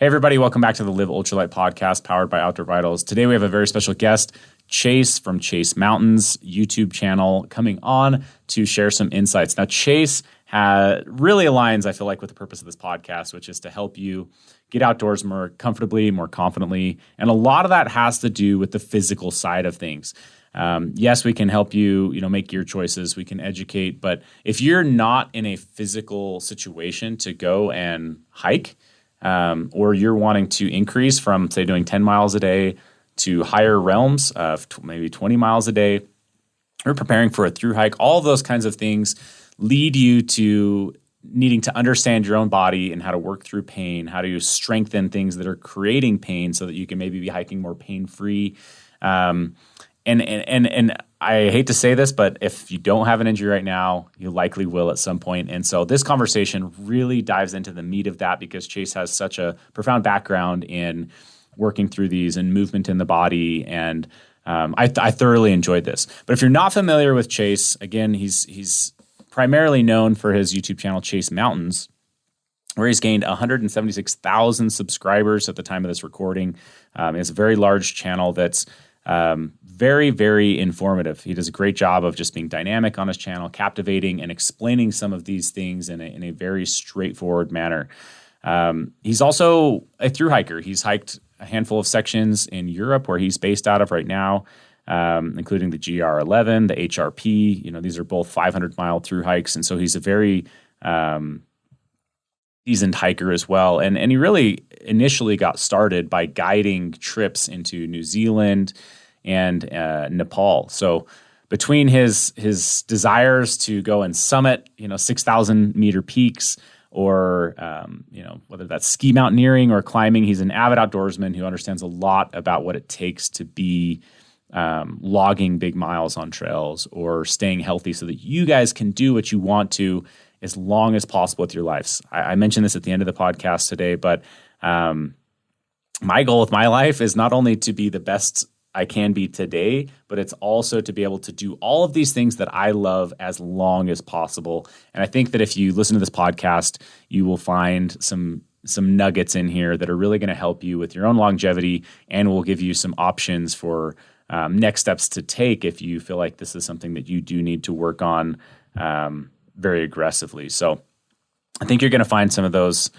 Hey, everybody. Welcome back to the Live Ultralight podcast powered by Outdoor Vitals. Today, we have a very special guest, Chase from Chase Mountains YouTube channel, coming on to share some insights. Now, Chase really aligns, I feel like, with the purpose of this podcast, which is to help you get outdoors more comfortably, more confidently. And a lot of that has to do with the physical side of things. Yes, we can help you, make gear choices. We can educate. But if you're not in a physical situation to go and hike, or you're wanting to increase from, say, doing 10 miles a day to higher realms of maybe 20 miles a day, or preparing for a thru hike, all of those kinds of things lead you to needing to understand your own body and how to work through pain, how to strengthen things that are creating pain so that you can maybe be hiking more pain-free. And I hate to say this, but if you don't have an injury right now, you likely will at some point. And so this conversation really dives into the meat of that because Chase has such a profound background in working through these and movement in the body. And I thoroughly enjoyed this. But if you're not familiar with Chase, again, he's primarily known for his YouTube channel, Chase Mountains, where he's gained 176,000 subscribers at the time of this recording. It's a very large channel that's very, very informative. He does a great job of just being dynamic on his channel, captivating and explaining some of these things in a very straightforward manner. He's also a thru hiker. He's hiked a handful of sections in Europe where he's based out of right now, including the GR11, the HRP. These are both 500-mile thru hikes. And so he's a very seasoned hiker as well. And he really initially got started by guiding trips into New Zealand and Nepal. So between his desires to go and summit, 6,000 meter peaks, or whether that's ski mountaineering or climbing, he's an avid outdoorsman who understands a lot about what it takes to be logging big miles on trails or staying healthy so that you guys can do what you want to as long as possible with your lives. I mentioned this at the end of the podcast today, but my goal with my life is not only to be the best I can be today, but it's also to be able to do all of these things that I love as long as possible. And I think that if you listen to this podcast, you will find some nuggets in here that are really going to help you with your own longevity and will give you some options for next steps to take if you feel like this is something that you do need to work on very aggressively. So I think you're going to find some of those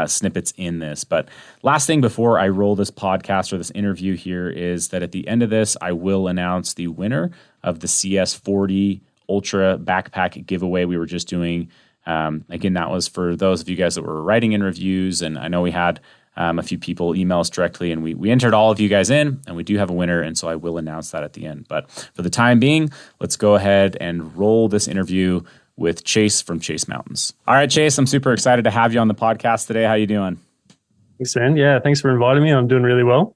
snippets in this. But last thing before I roll this podcast or this interview here is that at the end of this, I will announce the winner of the CS40 Ultra backpack giveaway we were just doing. Again, that was for those of you guys that were writing in reviews. And I know we had a few people email us directly, and we entered all of you guys in, and we do have a winner. And so I will announce that at the end. But for the time being, let's go ahead and roll this interview with Chase from Chase Mountains. All right, Chase, I'm super excited to have you on the podcast today. How you doing? Thanks, man. Yeah, thanks for inviting me. I'm doing really well.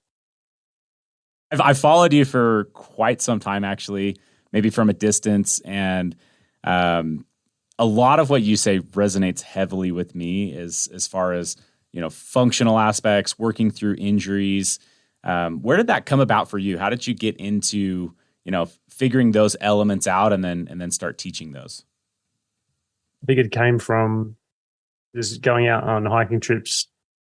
I've followed you for quite some time, actually, maybe from a distance. And a lot of what you say resonates heavily with me as far as, functional aspects, working through injuries. Where did that come about for you? How did you get into, figuring those elements out and then start teaching those? I think it came from just going out on hiking trips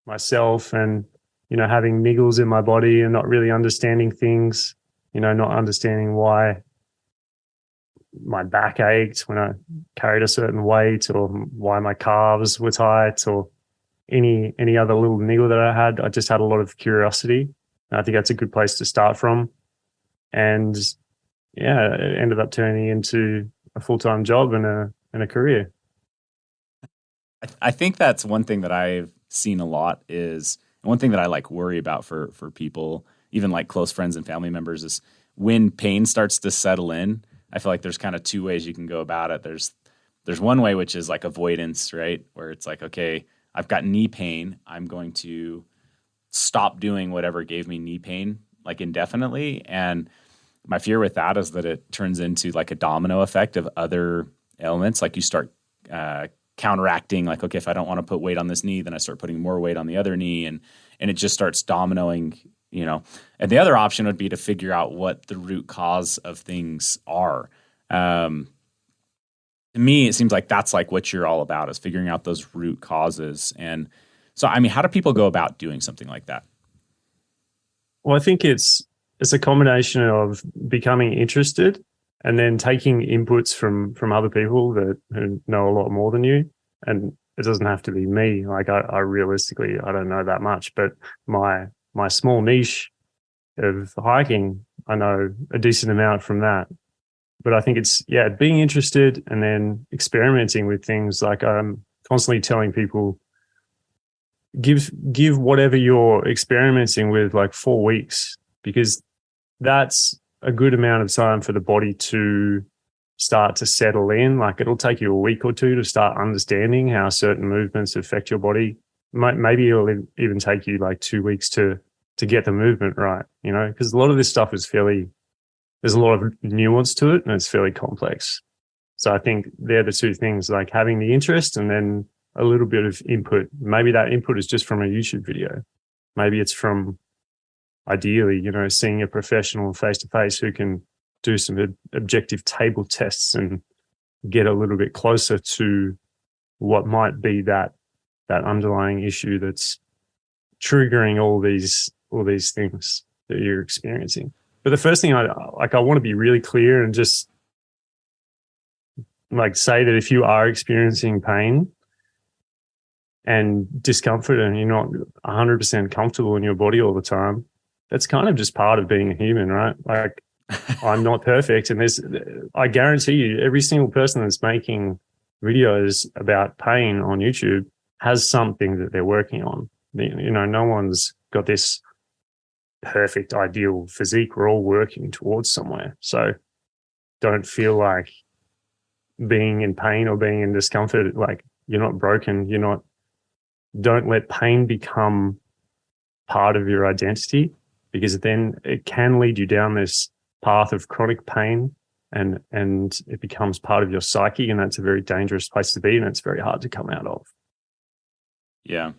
myself and, having niggles in my body and not really understanding things, not understanding why my back ached when I carried a certain weight or why my calves were tight or any other little niggle that I had. I just had a lot of curiosity. And I think that's a good place to start from. And yeah, it ended up turning into a full-time job and a career. I think that's one thing that I've seen a lot is one thing that I worry about for people, even close friends and family members, is when pain starts to settle in. I feel like there's kind of two ways you can go about it. There's one way, which is avoidance, right? Where it's okay, I've got knee pain. I'm going to stop doing whatever gave me knee pain indefinitely. And my fear with that is that it turns into a domino effect of other ailments. You start counteracting, okay, if I don't want to put weight on this knee, then I start putting more weight on the other knee, and it just starts dominoing, And the other option would be to figure out what the root cause of things are. To me, it seems like that's what you're all about, is figuring out those root causes. And So, I mean, how do people go about doing something like that? Well, I think it's a combination of becoming interested and then taking inputs from other people who know a lot more than you. And it doesn't have to be me. Like I realistically, I don't know that much, but my small niche of hiking, I know a decent amount from that. But I think it's being interested and then experimenting with things. Like I'm constantly telling people, give whatever you're experimenting with like 4 weeks, because that's a good amount of time for the body to start to settle in. Like it'll take you a week or two to start understanding how certain movements affect your body. Maybe it'll even take you like 2 weeks to get the movement right, because a lot of this stuff is there's a lot of nuance to it and it's fairly complex. So I think they're the two things, like having the interest and then a little bit of input. Maybe that input is just from a YouTube video. Maybe it's from, ideally, seeing a professional face to face who can do some objective table tests and get a little bit closer to what might be that underlying issue that's triggering all these things that you're experiencing. But the first thing I want to be really clear and just like say that if you are experiencing pain and discomfort and you're not 100% comfortable in your body all the time, that's kind of just part of being a human, right? Like I'm not perfect. And I guarantee you, every single person that's making videos about pain on YouTube has something that they're working on. No one's got this perfect ideal physique. We're all working towards somewhere. So don't feel like being in pain or being in discomfort, like you're not broken. Don't let pain become part of your identity, because then it can lead you down this path of chronic pain and it becomes part of your psyche. And that's a very dangerous place to be. And it's very hard to come out of. Yeah.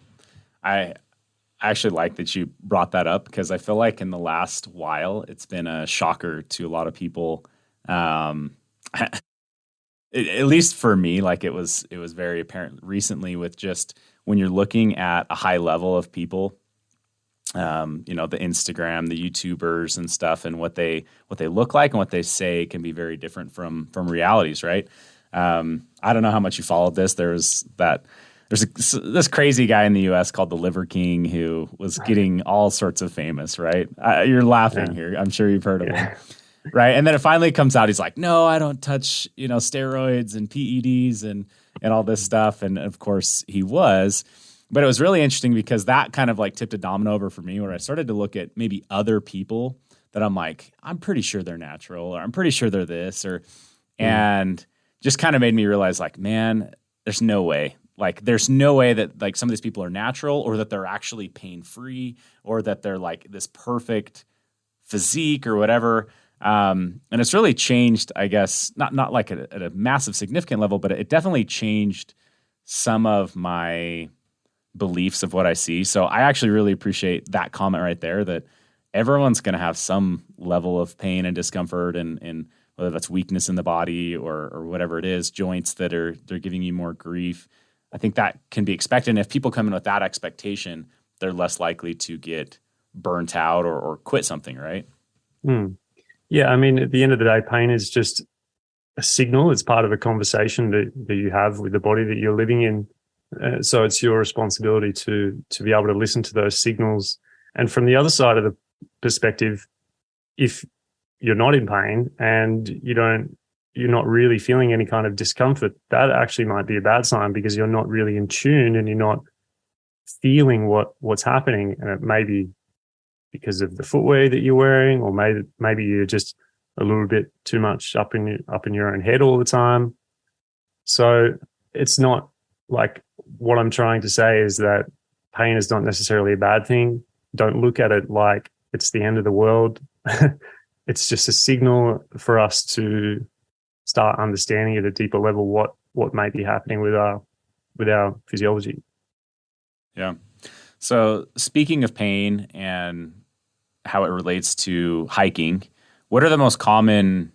I actually like that you brought that up, because I feel like in the last while, it's been a shocker to a lot of people. At least for me, like it was very apparent recently with just when you're looking at a high level of people, the Instagram, the YouTubers and stuff, and what they look like and what they say can be very different from realities, right? I don't know how much you followed this. There's this crazy guy in the U.S. called the Liver King who was getting all sorts of famous, right? You're laughing here. I'm sure you've heard of him, right? And then it finally comes out. He's like, no, I don't touch, steroids and PEDs and all this stuff. And of course he was. But it was really interesting because that kind of like tipped a domino over for me, where I started to look at maybe other people that I'm like, I'm pretty sure they're natural, or I'm pretty sure they're this, and just kind of made me realize like, man, there's no way. Like, there's no way that like some of these people are natural, or that they're actually pain-free, or that they're like this perfect physique or whatever. And it's really changed, I guess, not like at a massive significant level, but it definitely changed some of my beliefs of what I see. So I actually really appreciate that comment right there, that everyone's going to have some level of pain and discomfort, and whether that's weakness in the body or whatever it is, joints they're giving you more grief. I think that can be expected. And if people come in with that expectation, they're less likely to get burnt out or quit something, right? Yeah, I mean, at the end of the day, pain is just a signal. It's part of a conversation that you have with the body that you're living in. So it's your responsibility to be able to listen to those signals. And from the other side of the perspective, if you're not in pain and you're not really feeling any kind of discomfort, that actually might be a bad sign, because you're not really in tune and you're not feeling what's happening. And it may be because of the footwear that you're wearing, or maybe you're just a little bit too much up in your own head all the time. So it's not like, what I'm trying to say is that pain is not necessarily a bad thing. Don't look at it like it's the end of the world. It's just a signal for us to start understanding at a deeper level what may be happening with our physiology. Yeah. So speaking of pain and how it relates to hiking, what are the most common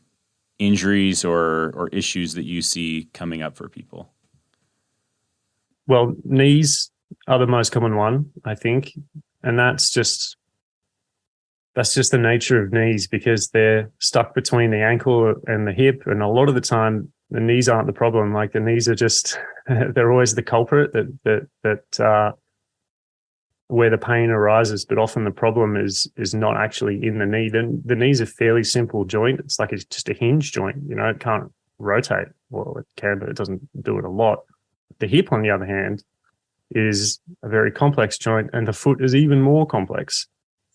injuries or issues that you see coming up for people? Well, knees are the most common one, I think, and that's just the nature of knees because they're stuck between the ankle and the hip, and a lot of the time the knees aren't the problem. Like the knees are just they're always the culprit that where the pain arises, but often the problem is not actually in the knee. Then the knee's a fairly simple joint. It's like it's just a hinge joint. You know, it can't rotate. Well, it can, but it doesn't do it a lot. The hip, on the other hand, is a very complex joint, and the foot is even more complex.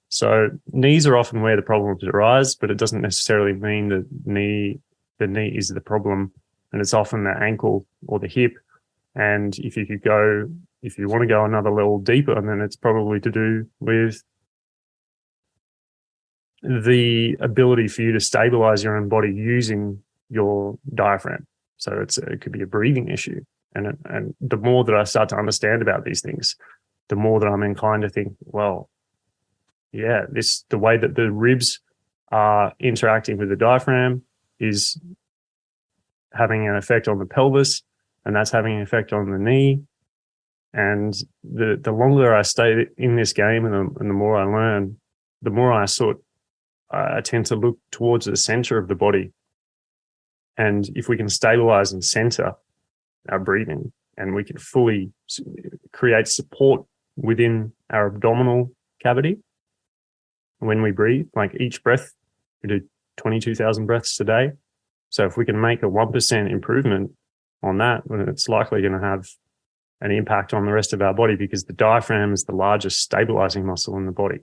So knees are often where the problems arise, but it doesn't necessarily mean that the knee is the problem, and it's often the ankle or the hip. And if you want to go another level deeper, then it's probably to do with the ability for you to stabilize your own body using your diaphragm. So it could be a breathing issue. And the more that I start to understand about these things, the more that I'm inclined to think, well, yeah, the way that the ribs are interacting with the diaphragm is having an effect on the pelvis, and that's having an effect on the knee. And the longer I stay in this game and the more I learn, the more I tend to look towards the center of the body. And if we can stabilize and center our breathing, and we can fully create support within our abdominal cavity when we breathe, like each breath, we do 22,000 breaths a day. So if we can make a 1% improvement on that, then it's likely going to have an impact on the rest of our body, because the diaphragm is the largest stabilizing muscle in the body.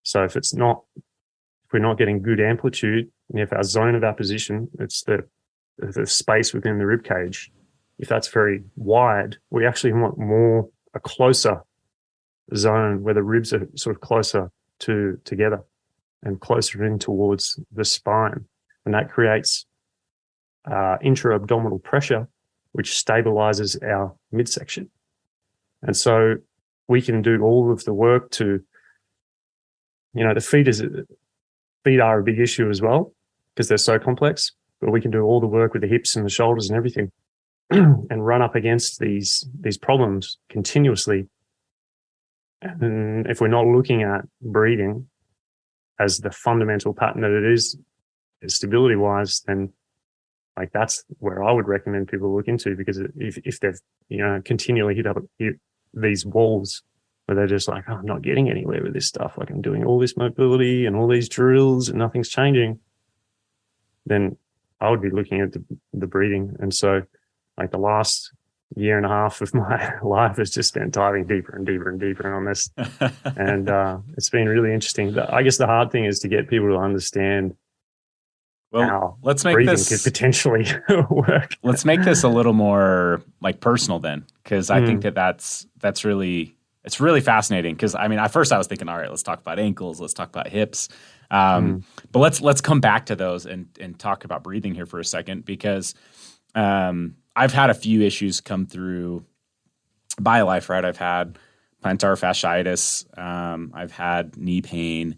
So if we're not getting good amplitude, and if our zone of apposition, it's the space within the rib cage, if that's very wide, we actually want a closer zone where the ribs are sort of closer together and closer in towards the spine. And that creates intra-abdominal pressure, which stabilizes our midsection. And so we can do all of the work to, the feet are a big issue as well because they're so complex, but we can do all the work with the hips and the shoulders and everything and run up against these problems continuously. And if we're not looking at breathing as the fundamental pattern that it is stability wise, then like that's where I would recommend people look into, because if they've continually hit these walls where they're just like, oh, I'm not getting anywhere with this stuff, like I'm doing all this mobility and all these drills and nothing's changing, then I would be looking at the breathing. And so like the last year and a half of my life has just spent diving deeper and deeper and deeper on this. And it's been really interesting. I guess the hard thing is to get people to understand how let's make breathing this could potentially work. Let's make this a little more like personal then, because I think that's really, it's really fascinating. Because I mean, at first I was thinking, all right, let's talk about ankles, let's talk about hips, but let's come back to those and talk about breathing here for a second, because I've had a few issues come through my life, right? I've had plantar fasciitis, I've had knee pain,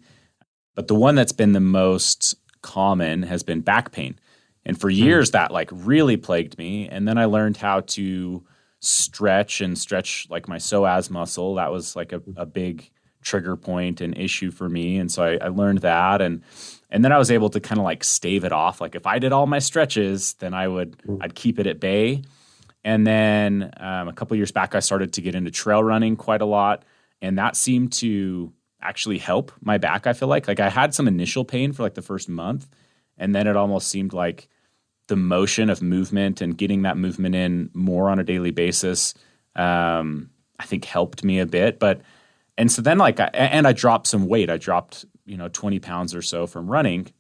but the one that's been the most common has been back pain. And for years that like really plagued me. And then I learned how to stretch like my psoas muscle. That was like a big trigger point and issue for me. And so I learned that. And then I was able to kind of like stave it off. Like if I did all my stretches, then I'd keep it at bay. And then a couple of years back, I started to get into trail running quite a lot. And that seemed to actually help my back, I feel like. Like I had some initial pain for like the first month, and then it almost seemed like the motion of movement and getting that movement in more on a daily basis, I think helped me a bit. And so then like, I dropped some weight. I dropped, 20 pounds or so from running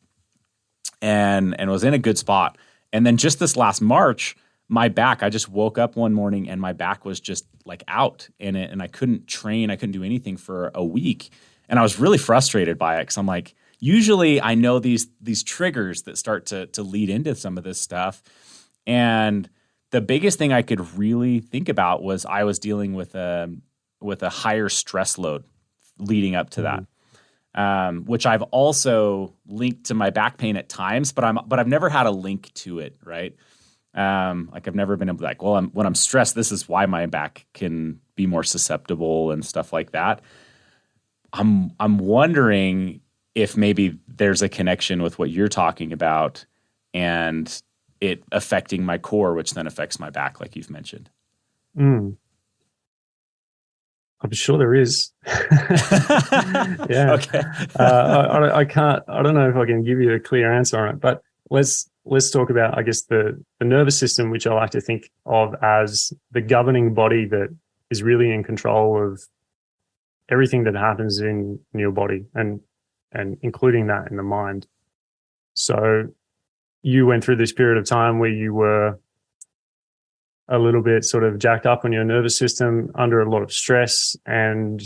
and was in a good spot. And then just this last March, my back, I just woke up one morning and my back was just like out in it, and I couldn't train. I couldn't do anything for a week. And I was really frustrated by it, because I'm like, usually I know these triggers that start to lead into some of this stuff. And the biggest thing I could really think about was I was dealing with a higher stress load leading up to that, which I've also linked to my back pain at times, but I've never had a link to it, right? Like I've never been able to like, well, when I'm stressed, this is why my back can be more susceptible and stuff like that. I'm wondering if maybe there's a connection with what you're talking about and it affecting my core, which then affects my back, like you've mentioned. I'm sure there is. Yeah. Okay. I can't. I don't know if I can give you a clear answer on it, but let's talk about, I guess, the nervous system, which I like to think of as the governing body that is really in control of everything that happens in your body, and including that in the mind. So you went through this period of time where you were a little bit sort of jacked up on your nervous system under a lot of stress, and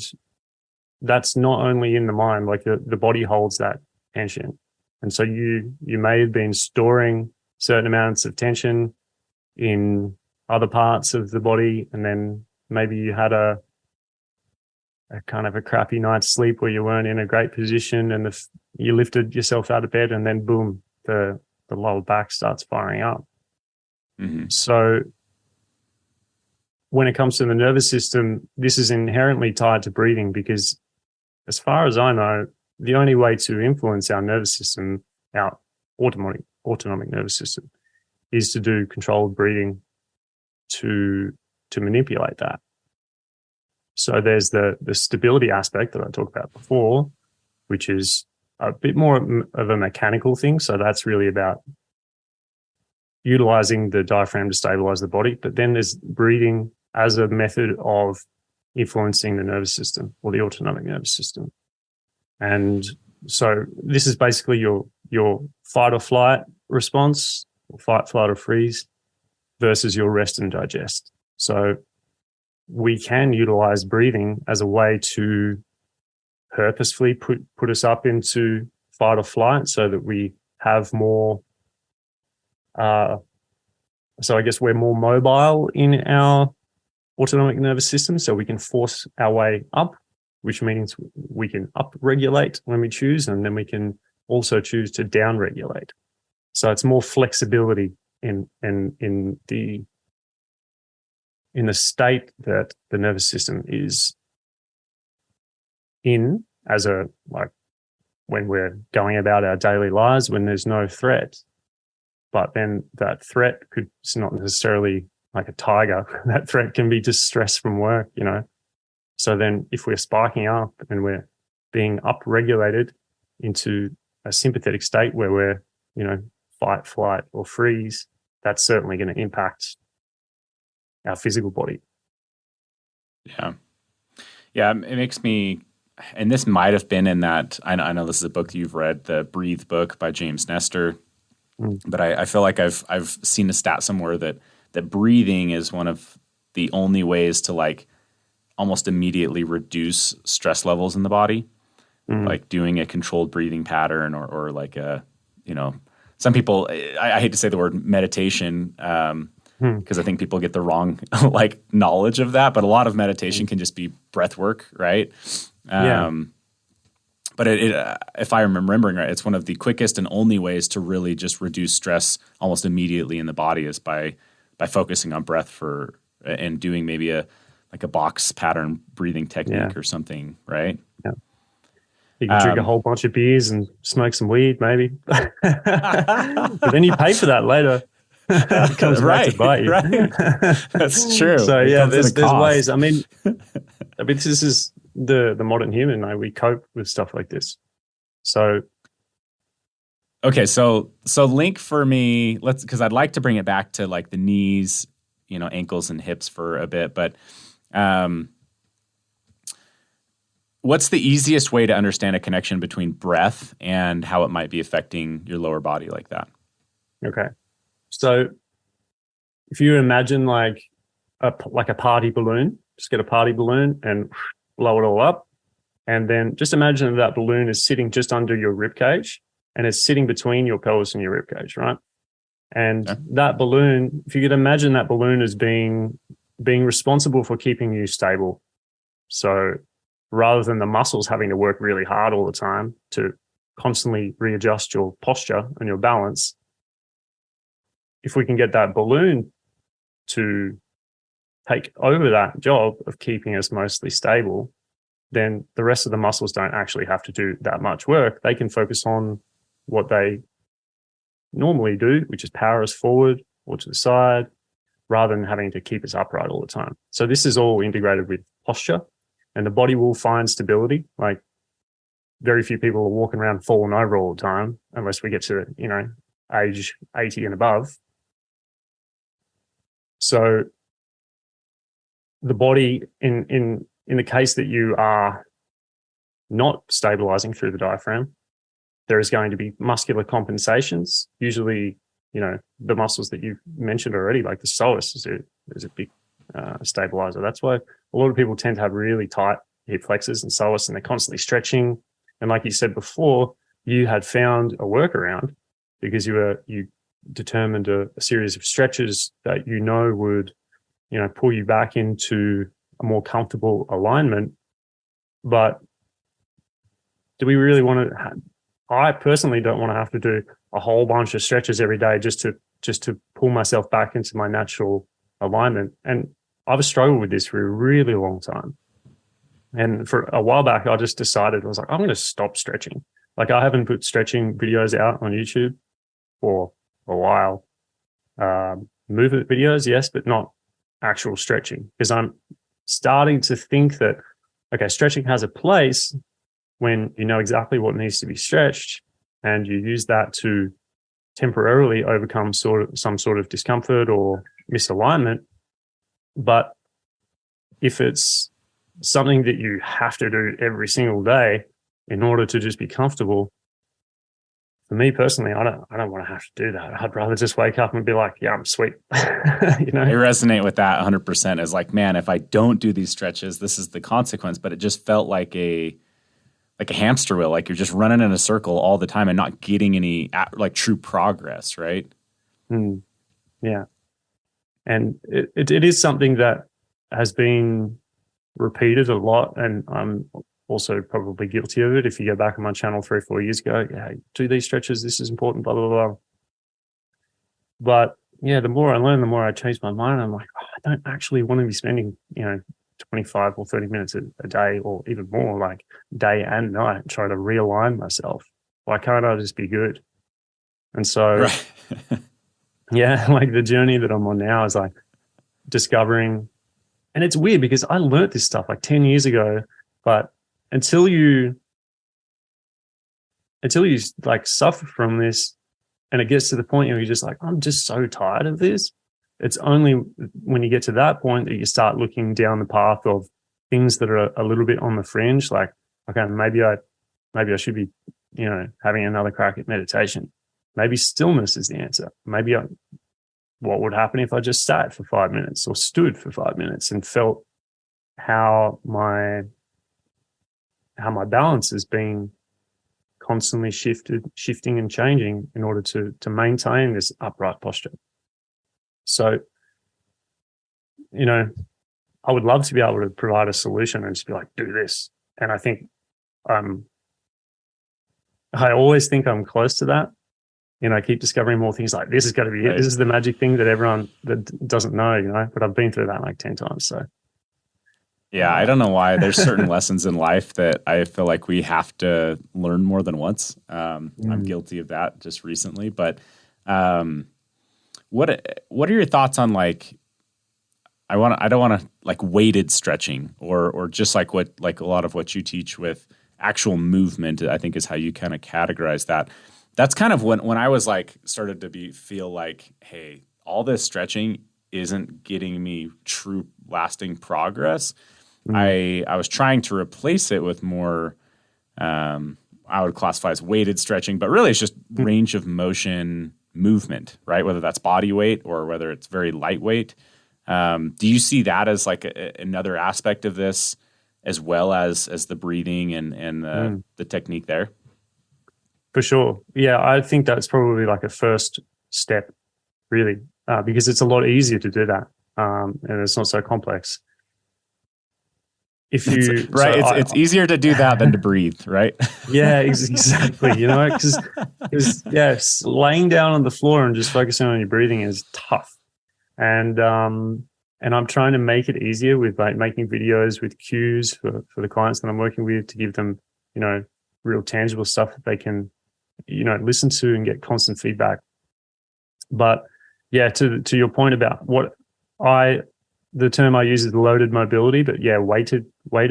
that's not only in the mind, like the body holds that tension. And so you may have been storing certain amounts of tension in other parts of the body, and then maybe you had a kind of a crappy night's sleep where you weren't in a great position, and you lifted yourself out of bed, and then boom, the lower back starts firing up. Mm-hmm. So when it comes to the nervous system, this is inherently tied to breathing, because as far as I know, the only way to influence our nervous system, our autonomic nervous system, is to do controlled breathing to manipulate that. So there's the stability aspect that I talked about before, which is a bit more of a mechanical thing. So that's really about utilizing the diaphragm to stabilize the body. But then there's breathing as a method of influencing the nervous system, or the autonomic nervous system. And so this is basically your fight or flight response, or fight, flight, or freeze, versus your rest and digest. So we can utilize breathing as a way to purposefully put us up into fight or flight, so that we have more, so I guess we're more mobile in our autonomic nervous system, so we can force our way up, which means we can up-regulate when we choose, and then we can also choose to down-regulate. So it's more flexibility in the state that the nervous system is in, as a, like, when we're going about our daily lives, when there's no threat. But then that threat it's not necessarily like a tiger. That threat can be just stress from work, you know. So then if we're spiking up and we're being up-regulated into a sympathetic state where we're, you know, fight, flight, or freeze, that's certainly going to impact our physical body. Yeah. Yeah, it makes me, and this might have been in that, I know this is a book that you've read, the Breathe book by James Nestor, but I feel like I've seen a stat somewhere that breathing is one of the only ways to, like, almost immediately reduce stress levels in the body, like doing a controlled breathing pattern, or like a, you know, some people, I hate to say the word meditation, because I think people get the wrong like knowledge of that, but a lot of meditation can just be breath work, right? But if I'm remembering right, it's one of the quickest and only ways to really just reduce stress almost immediately in the body is by focusing on breath and doing maybe a box pattern breathing technique or something, right? Yeah. You can drink a whole bunch of beers and smoke some weed, maybe. But then you pay for that later. It comes back to bite you. Right. That's true. So yeah, there's ways. I mean, this is the modern human. We cope with stuff like this. So okay, so link for me. Because I'd like to bring it back to like the knees, you know, ankles and hips for a bit, but what's the easiest way to understand a connection between breath and how it might be affecting your lower body like that? Okay. So if you imagine like a party balloon, just get a party balloon and blow it all up. And then just imagine that balloon is sitting just under your rib cage, and it's sitting between your pelvis and your rib cage, right? And that balloon, if you could imagine that balloon as being responsible for keeping you stable. So rather than the muscles having to work really hard all the time to constantly readjust your posture and your balance, if we can get that balloon to take over that job of keeping us mostly stable, then the rest of the muscles don't actually have to do that much work. They can focus on what they normally do, which is power us forward or to the side, rather than having to keep us upright all the time. So this is all integrated with posture, and the body will find stability. Like, very few people are walking around falling over all the time unless we get to, age 80 and above. So the body, in the case that you are not stabilizing through the diaphragm, there is going to be muscular compensations. Usually, the muscles that you've mentioned already, like the psoas is a big stabilizer. That's why a lot of people tend to have really tight hip flexors and psoas, and they're constantly stretching. And like you said before, you had found a workaround because you determined a series of stretches that would, pull you back into a more comfortable alignment. But do we really want to? I personally don't want to have to do a whole bunch of stretches every day just to pull myself back into my natural alignment. And I've struggled with this for a really long time. And for a while back, I just decided, I was like, I'm going to stop stretching. Like, I haven't put stretching videos out on YouTube for a while. Movement videos, yes, but not actual stretching, because I'm starting to think that, okay, stretching has a place when you know exactly what needs to be stretched, and you use that to temporarily overcome some sort of discomfort or misalignment. But if it's something that you have to do every single day in order to just be comfortable, for me personally, I don't want to have to do that. I'd rather just wake up and be like, yeah, I'm sweet. I resonate with that 100%. Is like, man, if I don't do these stretches, this is the consequence. But it just felt like a hamster wheel, like you're just running in a circle all the time and not getting any like true progress, right? Yeah. And it is something that has been repeated a lot, and I'm also probably guilty of it. If you go back on my channel 3 or 4 years ago, do these stretches, this is important, blah, blah, blah. But yeah, the more I learn, the more I change my mind. I'm like, I don't actually want to be spending, 25 or 30 minutes a day, or even more, like day and night, trying to realign myself. Why can't I just be good? And so, right. yeah, like the journey that I'm on now is like discovering, and it's weird because I learned this stuff like 10 years ago, but until you like suffer from this, and it gets to the point where you're just like, I'm just so tired of this. It's only when you get to that point that you start looking down the path of things that are a little bit on the fringe. Like, okay, maybe I should be, having another crack at meditation. Maybe stillness is the answer. Maybe what would happen if I just sat for 5 minutes or stood for 5 minutes and felt how my balance is being constantly shifting and changing in order to maintain this upright posture. So, I would love to be able to provide a solution and just be like, do this. And I think I always think I'm close to that. I keep discovering more things like this is going to be it. This is the magic thing that everyone that doesn't know, but I've been through that like 10 times. So, yeah, I don't know why. There's certain lessons in life that I feel like we have to learn more than once. I'm guilty of that just recently. But what are your thoughts on like, I don't want to like weighted stretching or just like what, like a lot of what you teach with actual movement, I think is how you kind of categorize that. That's kind of when I was like started to feel like, hey, all this stretching isn't getting me true lasting progress. I was trying to replace it with more, I would classify as weighted stretching, but really it's just range of motion movement, right? Whether that's body weight or whether it's very lightweight. Do you see that as like another aspect of this, as well as the breathing and the technique there? For sure. Yeah, I think that's probably like a first step, really, because it's a lot easier to do that, and it's not so complex. if you right, it's easier to do that than to breathe, right? Yeah, exactly. You know, because yes, laying down on the floor and just focusing on your breathing is tough. And I'm trying to make it easier with like making videos with cues for the clients that I'm working with, to give them, you know, real tangible stuff that they can, you know, listen to and get constant feedback. But yeah, to your point about the term I use is loaded mobility, but yeah, weighted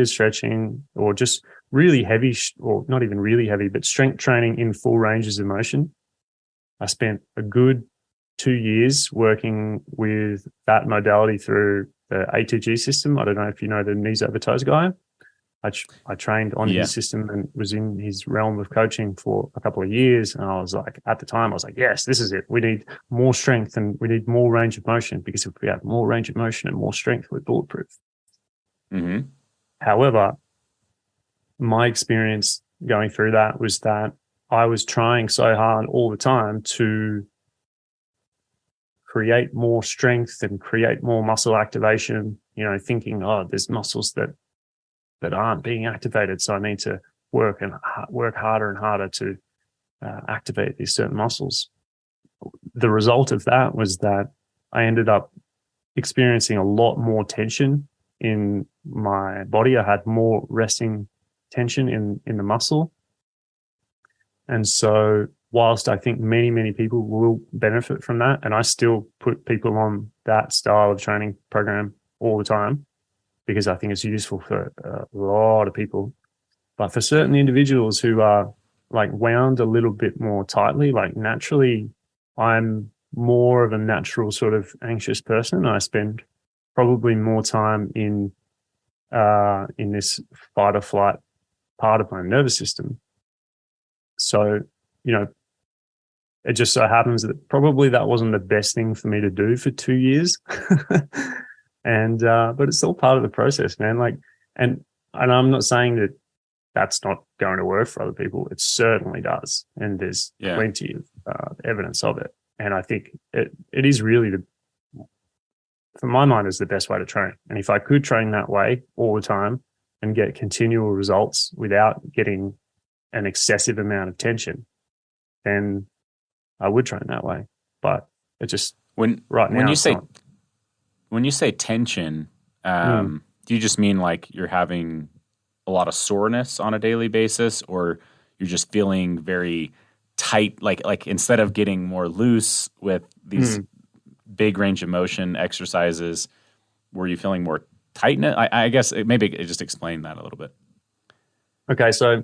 stretching, or just really heavy, or not even really heavy, but strength training in full ranges of motion. I spent a good 2 years working with that modality through the ATG system. I don't know if you know the knees over toes guy. I trained on his system and was in his realm of coaching for a couple of years. And I was like, at the time, I was like, yes, this is it. We need more strength and we need more range of motion, because if we have more range of motion and more strength, we're bulletproof. Mm-hmm. However, my experience going through that was that I was trying so hard all the time to create more strength and create more muscle activation, you know, thinking, oh, there's muscles that aren't being activated, so I need to work harder and harder to activate these certain muscles. The result of that was that I ended up experiencing a lot more tension in my body. I had more resting tension in the muscle. And so whilst I think many people will benefit from that, and I still put people on that style of training program all the time, because I think it's useful for a lot of people. But for certain individuals who are like wound a little bit more tightly, like naturally, I'm more of a natural sort of anxious person. I spend probably more time in this fight or flight part of my nervous system. So, you know, it just so happens that probably that wasn't the best thing for me to do for 2 years. But it's all part of the process, man. Like, and I'm not saying that that's not going to work for other people. It certainly does. And there's plenty of evidence of it. And I think it is really from my mind, is the best way to train. And if I could train that way all the time and get continual results without getting an excessive amount of tension, then I would train that way. But it just when you say tension, do you just mean like you're having a lot of soreness on a daily basis, or you're just feeling very tight? Like instead of getting more loose with these big range of motion exercises, were you feeling more tightness? I guess maybe just explain that a little bit. Okay, so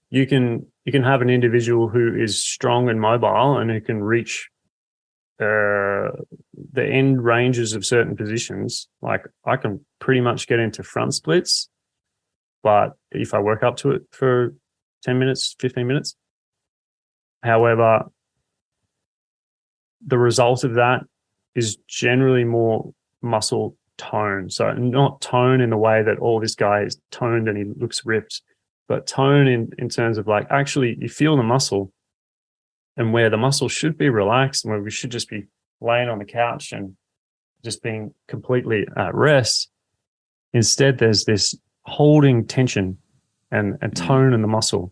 you can have an individual who is strong and mobile and who can reach the end ranges of certain positions. Like I can pretty much get into front splits, but if I work up to it for 10 minutes, 15 minutes. However, the result of that is generally more muscle tone. So not tone in the way that, oh, this guy is toned and he looks ripped, but tone in terms of like, actually you feel the muscle, and where the muscle should be relaxed and where we should just be laying on the couch and just being completely at rest. Instead, there's this holding tension and tone in the muscle.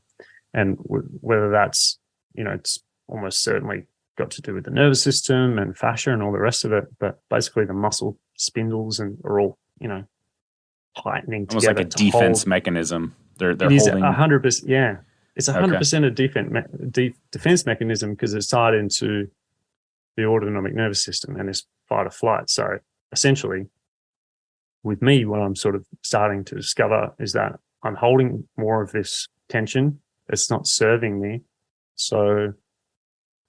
And whether that's, you know, it's almost certainly got to do with the nervous system and fascia and all the rest of it. But basically the muscle spindles and are all, you know, tightening almost together. Almost like a defense mechanism. They're it is holding 100%. Yeah. It's 100% a defense mechanism, because it's tied into the autonomic nervous system and this fight or flight. So essentially, with me, what I'm sort of starting to discover is that I'm holding more of this tension. It's not serving me. So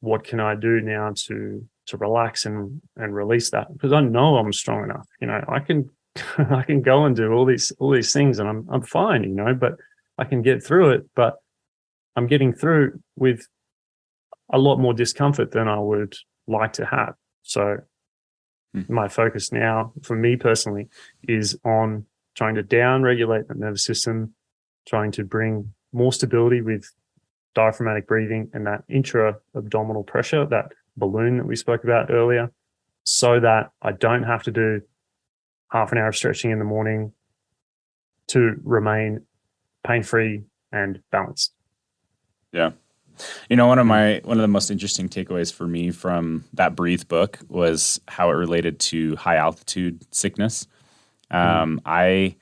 what can I do now to relax and release that? Because I know I'm strong enough. You know, I can I can go and do all these things, and I'm fine. You know, but I can get through it. But I'm getting through with a lot more discomfort than I would like to have. So my focus now, for me personally, is on trying to down-regulate the nervous system, trying to bring more stability with diaphragmatic breathing and that intra-abdominal pressure, that balloon that we spoke about earlier, so that I don't have to do half an hour of stretching in the morning, to remain pain-free and balanced. Yeah. One of the most interesting takeaways for me from that Breathe book was how it related to high altitude sickness. I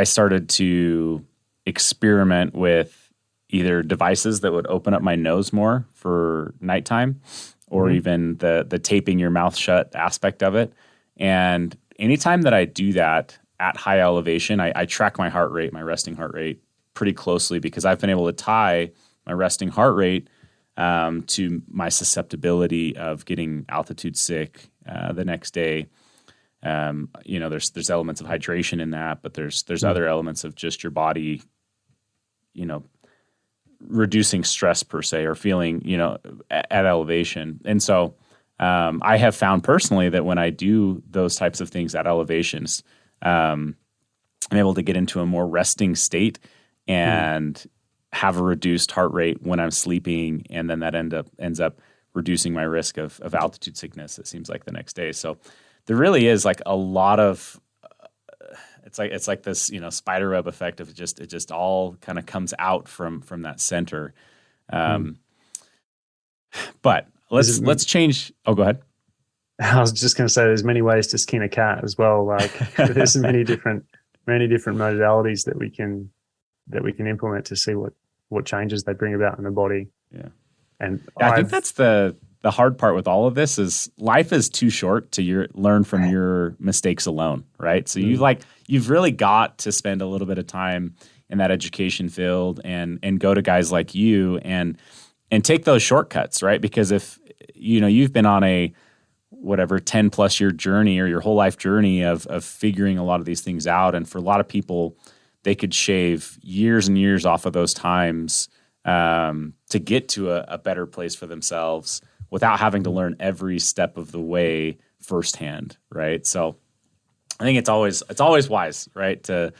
started to experiment with either devices that would open up my nose more for nighttime, or even the taping your mouth shut aspect of it. And anytime that I do that at high elevation, I track my heart rate, my resting heart rate pretty closely, because I've been able to tie my resting heart rate to my susceptibility of getting altitude sick the next day. There's elements of hydration in that, but there's other elements of just your body, reducing stress per se, or feeling, at elevation. And so I have found personally that when I do those types of things at elevations, I'm able to get into a more resting state and have a reduced heart rate when I'm sleeping, and then that ends up reducing my risk of altitude sickness, it seems like, the next day. So there really is like a lot of it's like this, spider web effect of it just all kind of comes out from that center. But let's change. Oh, go ahead. I was just going to say, there's many ways to skin a cat as well. Like there's many different modalities that we can implement to see what changes they bring about in the body. Yeah. And I think that's the hard part with all of this is life is too short to learn from your mistakes alone, right? So you've really got to spend a little bit of time in that education field and go to guys like you and take those shortcuts, right? Because if you've been on a 10 plus year journey, or your whole life journey of figuring a lot of these things out, and for a lot of people, they could shave years and years off of those times to get to a better place for themselves without having to learn every step of the way firsthand, right? So I think it's always wise, right, to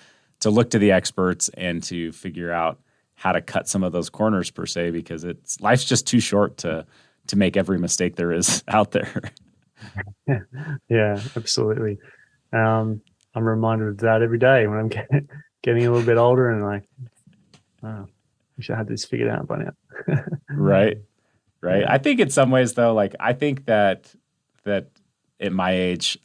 look to the experts and to figure out how to cut some of those corners per se, because life's just too short to make every mistake there is out there. Yeah, absolutely. I'm reminded of that every day when I'm getting a little bit older, and like, wow, we should have this figured out by now. Right. Yeah. I think in some ways though, like I think that at my age,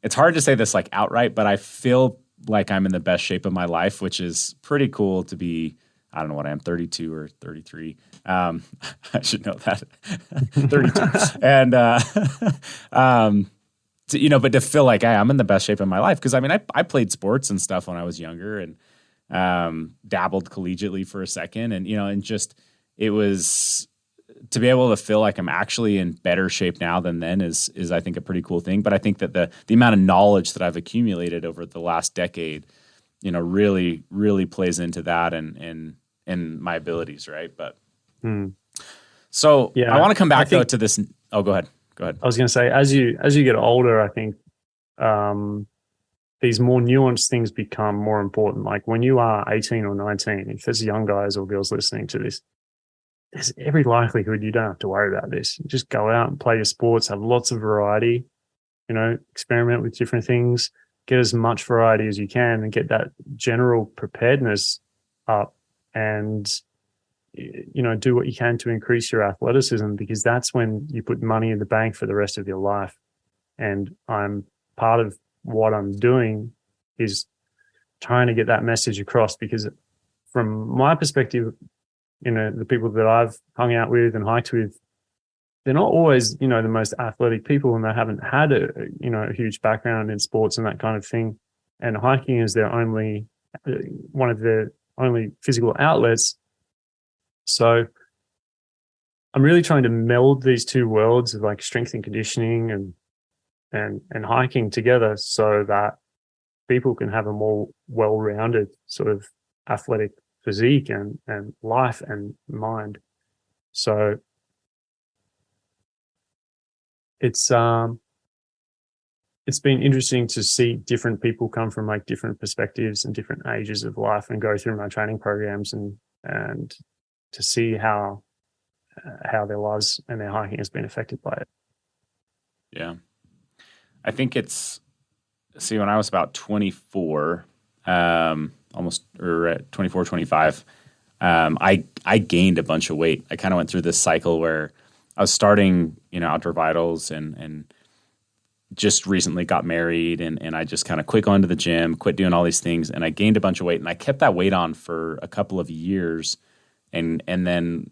it's hard to say this like outright, but I feel like I'm in the best shape of my life, which is pretty cool to be. I don't know what I am, 32 or 33. I should know that. 32. And, but to feel like I'm in the best shape of my life. Because, I played sports and stuff when I was younger, and dabbled collegiately for a second. And, and just it was to be able to feel like I'm actually in better shape now than then is I think, a pretty cool thing. But I think that the amount of knowledge that I've accumulated over the last decade, really, really plays into that and my abilities, right? But so yeah, I want to come back though to this. Oh, go ahead. I was going to say, as you get older, I think these more nuanced things become more important. Like when you are 18 or 19, if there's young guys or girls listening to this, there's every likelihood you don't have to worry about this. You just go out and play your sports, have lots of variety, experiment with different things, get as much variety as you can, and get that general preparedness up, and do what you can to increase your athleticism, because that's when you put money in the bank for the rest of your life. And I'm part of what I'm doing is trying to get that message across, because from my perspective, the people that I've hung out with and hiked with, they're not always, the most athletic people, and they haven't had a huge background in sports and that kind of thing. And hiking is their only, one of their only physical outlets. So I'm really trying to meld these two worlds of like strength and conditioning and hiking together, so that people can have a more well-rounded sort of athletic physique and life and mind. So it's been interesting to see different people come from like different perspectives and different ages of life, and go through my training programs and to see how their lives and their hiking has been affected by it. Yeah. I think when I was about 24, almost or at 24, 25, I gained a bunch of weight. I kind of went through this cycle where I was starting, Outdoor Vitals and just recently got married and I just kind of quit going to the gym, quit doing all these things. And I gained a bunch of weight and I kept that weight on for a couple of years and then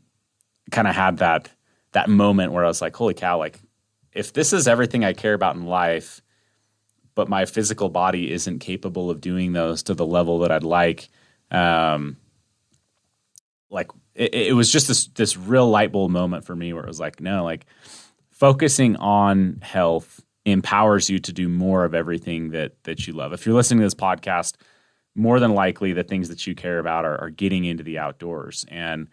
kind of had that moment where I was like, holy cow, like if this is everything I care about in life, but my physical body isn't capable of doing those to the level that I'd like, it was just this real light bulb moment for me where it was like, no, like focusing on health empowers you to do more of everything that you love. If you're listening to this podcast, more than likely the things that you care about are getting into the outdoors, and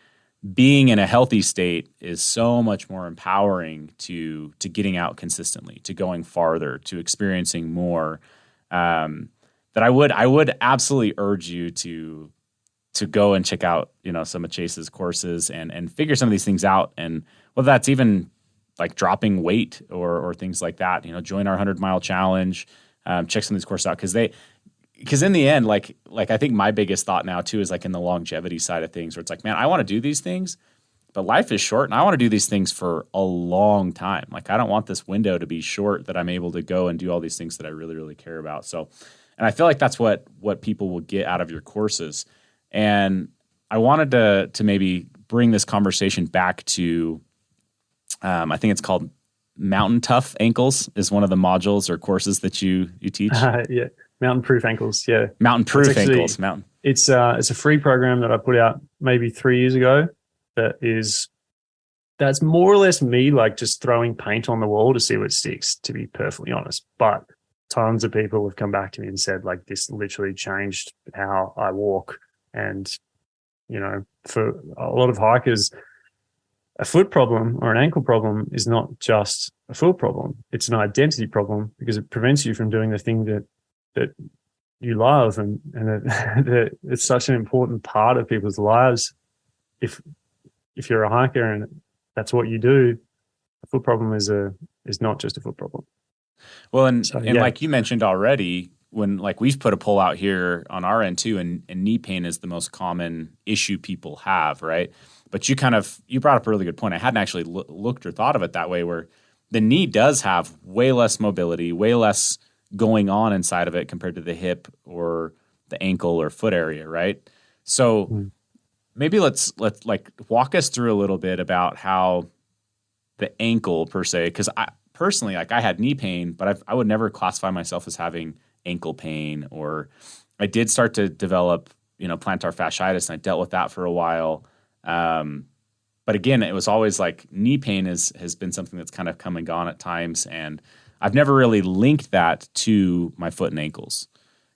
being in a healthy state is so much more empowering to getting out consistently, to going farther, to experiencing more. That I would absolutely urge you to go and check out, some of Chase's courses and figure some of these things out. And whether that's even like dropping weight or things like that, join our 100-mile challenge, check some of these courses out. Because in the end, like I think my biggest thought now too is like in the longevity side of things, where it's like, man, I want to do these things, but life is short and I want to do these things for a long time. Like I don't want this window to be short that I'm able to go and do all these things that I really, really care about. So, and I feel like that's what people will get out of your courses. And I wanted to maybe bring this conversation back to, I think it's called Mountain Tough Ankles is one of the modules or courses that you teach. Yeah. Mountain Proof Ankles. Yeah. Mountain Proof Ankles. It's a free program that I put out maybe 3 years ago. That's more or less me like just throwing paint on the wall to see what sticks, to be perfectly honest. But tons of people have come back to me and said like this literally changed how I walk. And, for a lot of hikers, a foot problem or an ankle problem is not just a foot problem. It's an identity problem because it prevents you from doing the thing that you love and that it's such an important part of people's lives. If you're a hiker and that's what you do, a foot problem is not just a foot problem. Well, and like you mentioned already, when like we've put a poll out here on our end too, and knee pain is the most common issue people have, right? But you brought up a really good point. I hadn't actually looked or thought of it that way, where the knee does have way less mobility, way less going on inside of it compared to the hip or the ankle or foot area, right? So maybe let's like walk us through a little bit about how the ankle per se, because I personally, like I had knee pain, but I would never classify myself as having ankle pain, or I did start to develop, plantar fasciitis, and I dealt with that for a while. But again, it was always like knee pain has been something that's kind of come and gone at times, and I've never really linked that to my foot and ankles.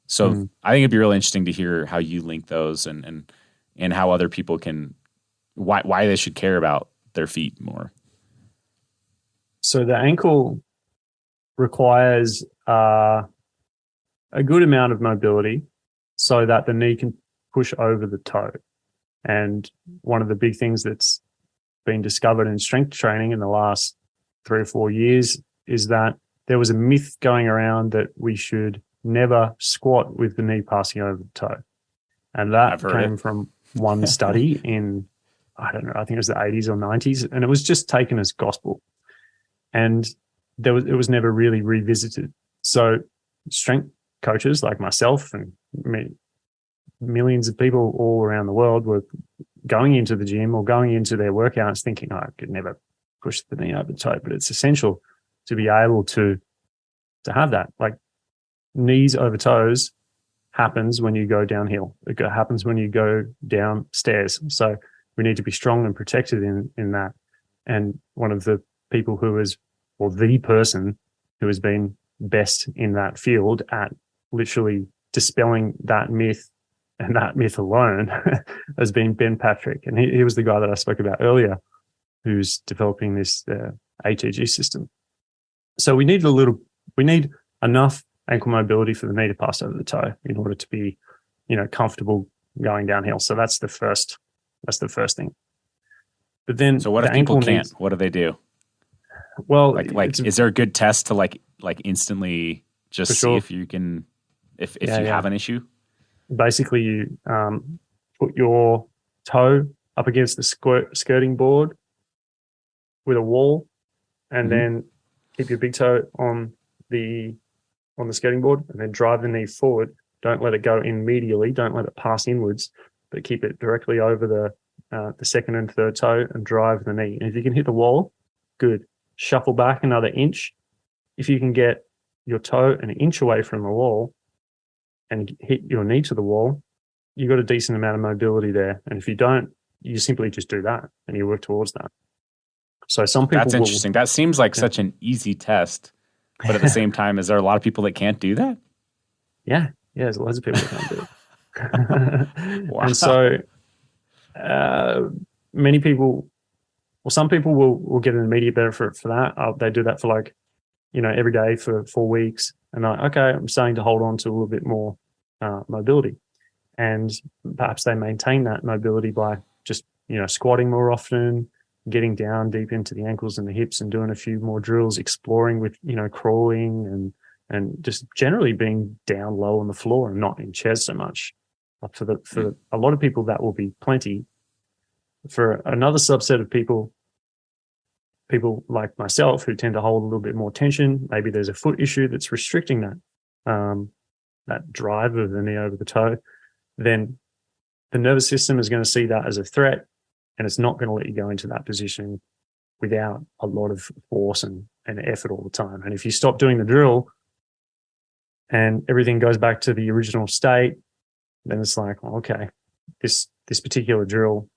So I think it'd be really interesting to hear how you link those and how other people why they should care about their feet more. So the ankle requires a good amount of mobility so that the knee can push over the toe. And one of the big things that's been discovered in strength training in the last 3 or 4 years is that there was a myth going around that we should never squat with the knee passing over the toe. And that came from one study in, I don't know, I think it was the 80s or 90s, and it was just taken as gospel. And it was never really revisited. So strength coaches like myself and millions of people all around the world were going into the gym or going into their workouts thinking, I could never push the knee over the toe. But it's essential to be able to have that. Like knees over toes happens when you go downhill. It happens when you go downstairs. So we need to be strong and protected in that. And one of the people the person who has been best in that field at literally dispelling that myth and that myth alone has been Ben Patrick. And he was the guy that I spoke about earlier who's developing this ATG system. So we need enough ankle mobility for the knee to pass over the toe in order to be, comfortable going downhill. So that's the first thing. But then, so what if people can't? What do they do? Well, is there a good test to like instantly just see if you can, if you have an issue? basically you put your toe up against the skirting board with a wall, and then keep your big toe on the skirting board, and then drive the knee forward. Don't let it go in medially. Don't let it pass inwards, but keep it directly over the second and third toe and drive the knee. And if you can hit the wall, good. Shuffle back another inch. If you can get your toe an inch away from the wall and hit your knee to the wall, you've got a decent amount of mobility there. And if you don't, you simply just do that and you work towards that. So some people That's interesting. That seems like such an easy test. But at the same time, is there a lot of people that can't do that? Yeah. Yeah, there's loads of people that can't do it. Wow. And so many people, well, some people will get an immediate benefit for that. They do that for like, every day for 4 weeks. And I'm starting to hold on to a little bit more mobility. And perhaps they maintain that mobility by just, squatting more often, getting down deep into the ankles and the hips and doing a few more drills, exploring with, crawling and just generally being down low on the floor and not in chairs so much. But for a lot of people, that will be plenty. For another subset of people like myself who tend to hold a little bit more tension, maybe there's a foot issue that's restricting that drive of the knee over the toe, then the nervous system is going to see that as a threat, and it's not going to let you go into that position without a lot of force and effort all the time. And if you stop doing the drill and everything goes back to the original state, then it's like, okay, this particular drill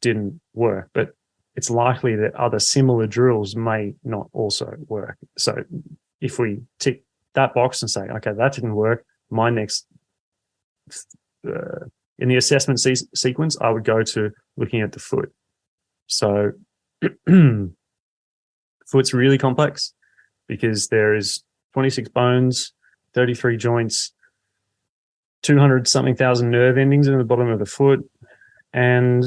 didn't work, but it's likely that other similar drills may not also work. So if we tick that box and say, okay, that didn't work, my next in the assessment sequence, I would go to looking at the foot. So foot's really complex because there is 26 bones, 33 joints, 200 something thousand nerve endings in the bottom of the foot. And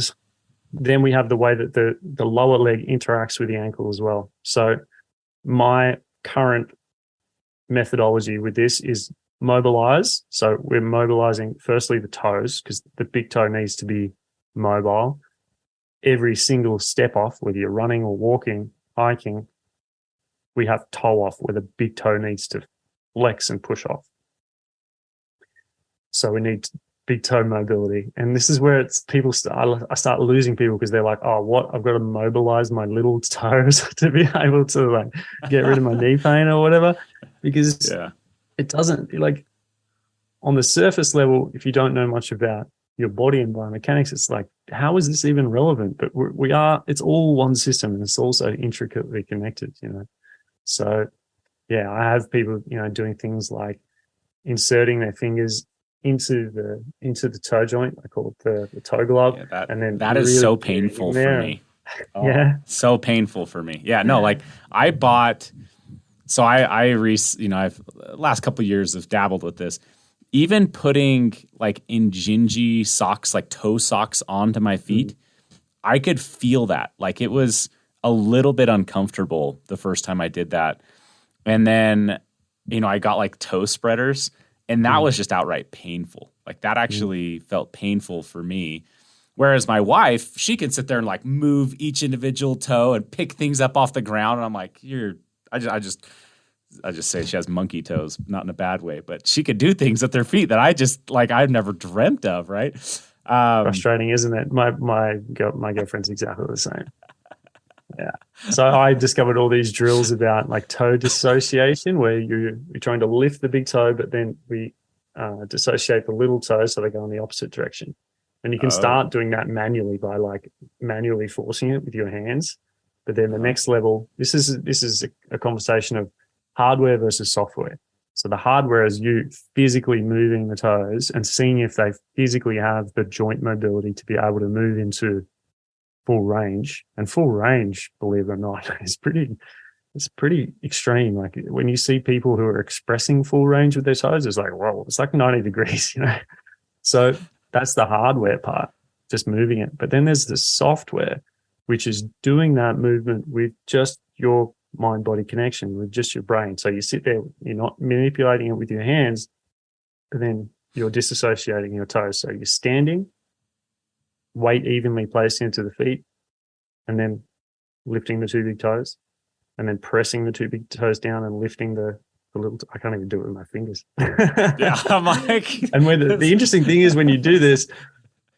then we have the way that the lower leg interacts with the ankle as well. So my current methodology with this is mobilize. So we're mobilizing firstly the toes, because the big toe needs to be mobile. Every single step off, whether you're running or walking, hiking, we have toe off where the big toe needs to flex and push off. So we need big toe mobility. And this is where I start losing people, because they're like, oh, what? I've got to mobilize my little toes to be able to like get rid of my knee pain or whatever. Because it doesn't, like, on the surface level, if you don't know much about your body and biomechanics, it's like, how is this even relevant? But it's all one system, and it's also intricately connected, So yeah, I have people, doing things like inserting their fingers into the toe joint. I call it the toe glove. Yeah, and then that is so painful for me. Oh, yeah, so painful for me. Yeah, no, like I bought. So I've last couple of years have dabbled with this. Even putting like Injinji socks, like toe socks, onto my feet, I could feel that. Like it was a little bit uncomfortable the first time I did that. And then, I got like toe spreaders, and that was just outright painful. Like that actually felt painful for me. Whereas my wife, she can sit there and like move each individual toe and pick things up off the ground. And I'm like, I just say she has monkey toes, not in a bad way, but she could do things at their feet that I've never dreamt of. Right. Frustrating, isn't it? My girlfriend's exactly the same. Yeah. So I discovered all these drills about like toe dissociation, where you're trying to lift the big toe, but then we dissociate the little toe so they go in the opposite direction. And you can start doing that manually by like manually forcing it with your hands. But then the next level, this is a conversation of hardware versus software. So the hardware is you physically moving the toes and seeing if they physically have the joint mobility to be able to move into full range. And full range, believe it or not, is pretty extreme. Like when you see people who are expressing full range with their toes, it's like, whoa, it's like 90 degrees, So that's the hardware part, just moving it. But then there's the software, which is doing that movement with just your mind-body connection, with just your brain. So you sit there, you're not manipulating it with your hands, but then you're disassociating your toes. So you're standing, weight evenly placed into the feet, and then lifting the two big toes, and then pressing the two big toes down and lifting the little. I can't even do it with my fingers. Yeah, I'm like, and when the interesting thing is when you do this,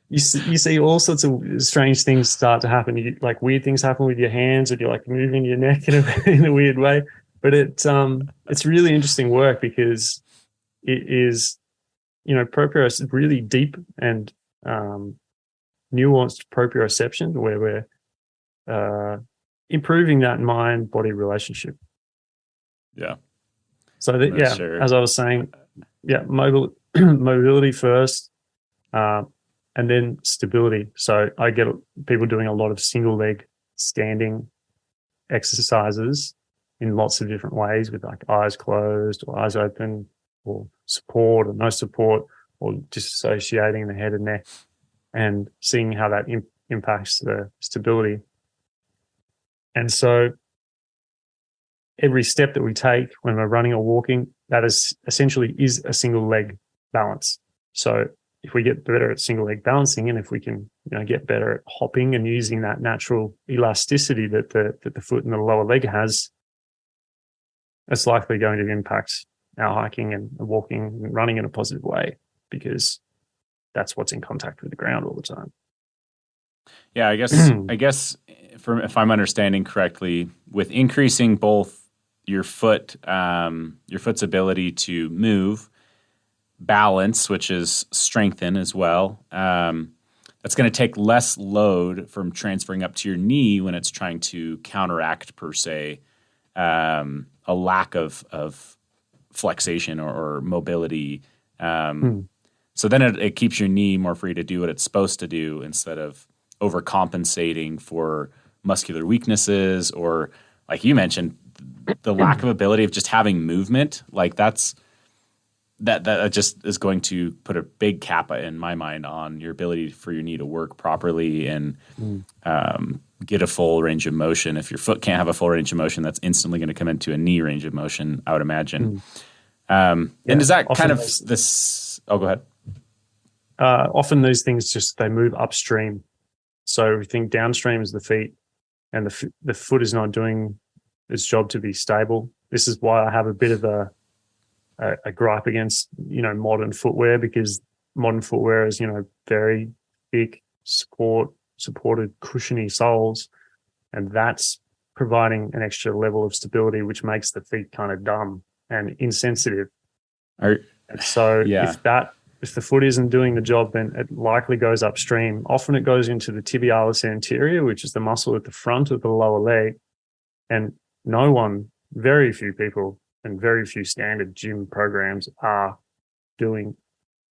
you see all sorts of strange things start to happen. Like weird things happen with your hands, and you're like moving your neck in a weird way. But it's really interesting work because it is, proprioception, really deep and nuanced proprioception, where we're improving that mind-body relationship. Yeah. So sure. As I was saying, mobility first, and then stability. So I get people doing a lot of single leg standing exercises in lots of different ways, with like eyes closed or eyes open, or support or no support, or disassociating the head and neck, and seeing how that impacts the stability. And so every step that we take when we're running or walking, that is essentially a single leg balance. So if we get better at single leg balancing, and if we can get better at hopping and using that natural elasticity that the foot and the lower leg has, it's likely going to impact our hiking and walking and running in a positive way, because that's what's in contact with the ground all the time. Yeah, I guess if I'm understanding correctly, with increasing both your foot's ability to move, balance, which is strengthen as well, that's going to take less load from transferring up to your knee when it's trying to counteract, per se, a lack of flexation or mobility. So then it keeps your knee more free to do what it's supposed to do, instead of overcompensating for muscular weaknesses, or, like you mentioned, the lack of ability of just having movement. Like that just is going to put a big cap in my mind on your ability for your knee to work properly and get a full range of motion. If your foot can't have a full range of motion, that's instantly going to come into a knee range of motion, I would imagine. And does that kind of this? Oh, go ahead. Often these things they move upstream. So we think downstream is the feet, and the foot is not doing its job to be stable. This is why I have a bit of a gripe against modern footwear, because modern footwear is very thick, supported, cushiony soles, and that's providing an extra level of stability, which makes the feet kind of dumb and insensitive. If the foot isn't doing the job, then it likely goes upstream. Often it goes into the tibialis anterior, which is the muscle at the front of the lower leg. And very few people and very few standard gym programs are doing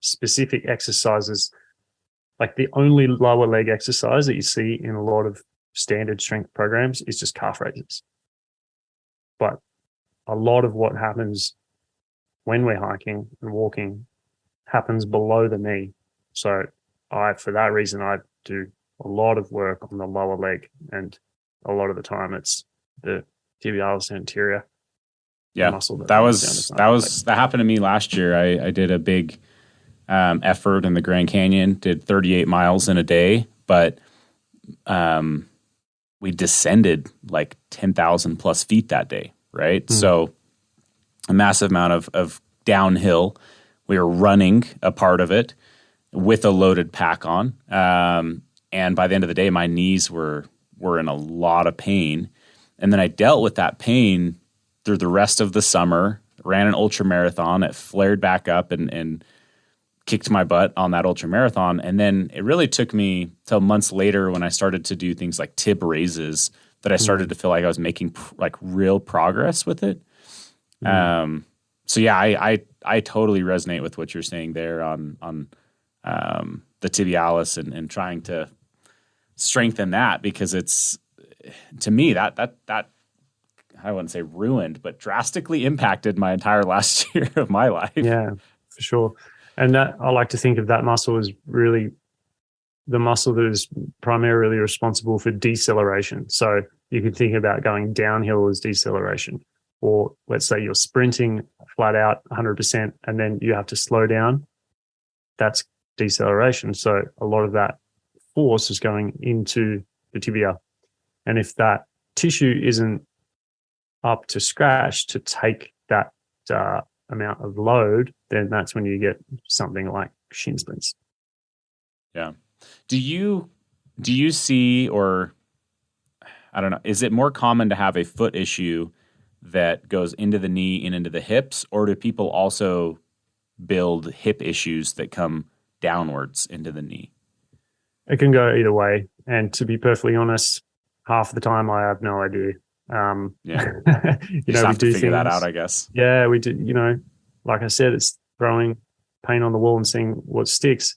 specific exercises. Like the only lower leg exercise that you see in a lot of standard strength programs is just calf raises. But a lot of what happens when we're hiking and walking happens below the knee. So for that reason, I do a lot of work on the lower leg, and a lot of the time it's the tibialis anterior. Yeah, muscle that happened to me last year. I did a big effort in the Grand Canyon, did 38 miles in a day, but we descended like 10,000 plus feet that day, right? So a massive amount of downhill. We were running a part of it with a loaded pack on. And by the end of the day, my knees were in a lot of pain. And then I dealt with that pain through the rest of the summer, ran an ultra marathon. It flared back up and kicked my butt on that ultra marathon. And then it really took me till months later, when I started to do things like tib raises, that I started to feel like I was making like real progress with it. So yeah, I totally resonate with what you're saying there on the tibialis and trying to strengthen that, because it's, to me, that I wouldn't say ruined, but drastically impacted my entire last year of my life. Yeah, for sure. And that, I like to think of that muscle as really the muscle that is primarily responsible for deceleration. So you can think about going downhill as deceleration, or let's say you're sprinting flat out 100% and then you have to slow down. that's deceleration. So a lot of that force is going into the tibia. And if that tissue isn't up to scratch to take that amount of load, then that's when you get something like shin splints. Yeah. Do you see, or I don't know, is it more common to have a foot issue that goes into the knee and into the hips, or do people also build hip issues that come downwards into the knee? It can go either way. And to be perfectly honest, half the time I have no idea. Yeah. We have do to figure things, that out, I guess. Yeah, we do. Like I said, it's throwing paint on the wall and seeing what sticks.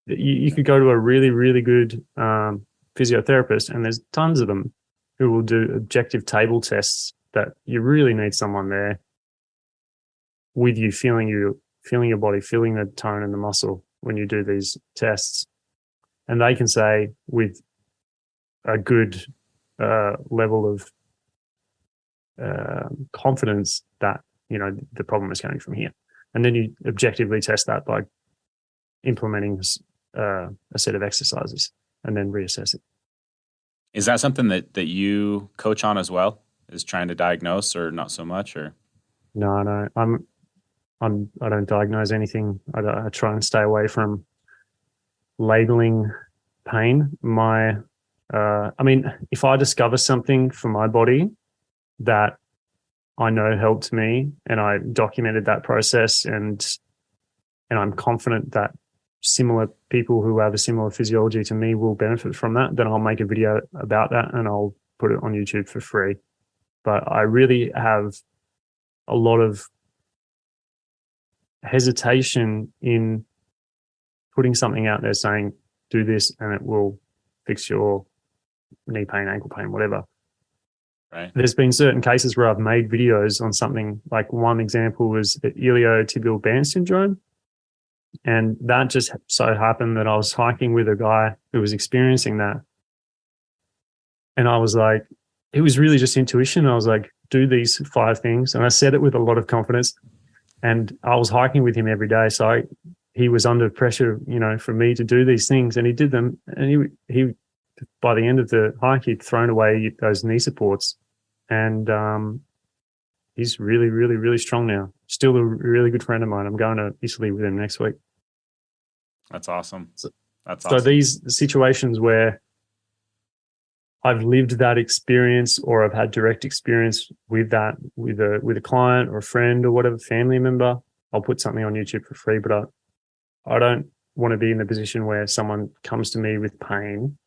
You could go to a really, really good physiotherapist, and there's tons of them who will do objective table tests that you really need someone there with you, feeling your body, feeling the tone and the muscle when you do these tests. And they can say with a good level of confidence that, the problem is coming from here. And then you objectively test that by implementing a set of exercises and then reassess it. Is that something that you coach on as well? Is trying to diagnose, or not so much? Or no, I don't diagnose anything. I try and stay away from labeling pain. If I discover something for my body that I know helped me, and I documented that process, and I'm confident that similar people who have a similar physiology to me will benefit from that, then I'll make a video about that and I'll put it on YouTube for free. But I really have a lot of hesitation in putting something out there saying, do this and it will fix your knee pain, ankle pain, whatever. Right. There's been certain cases where I've made videos on something, like one example was the iliotibial band syndrome. And that just so happened that I was hiking with a guy who was experiencing that. And I was like, it was really just intuition. I was like, do these 5 things. And I said it with a lot of confidence. And I was hiking with him every day. So he was under pressure, for me to do these things. And he did them. And he by the end of the hike, he'd thrown away those knee supports. And he's really, really, really strong now. Still a really good friend of mine. I'm going to Italy with him next week. That's awesome. So these situations where I've lived that experience, or I've had direct experience with that, with a client or a friend or whatever, family member, I'll put something on YouTube for free. But I don't want to be in the position where someone comes to me with pain,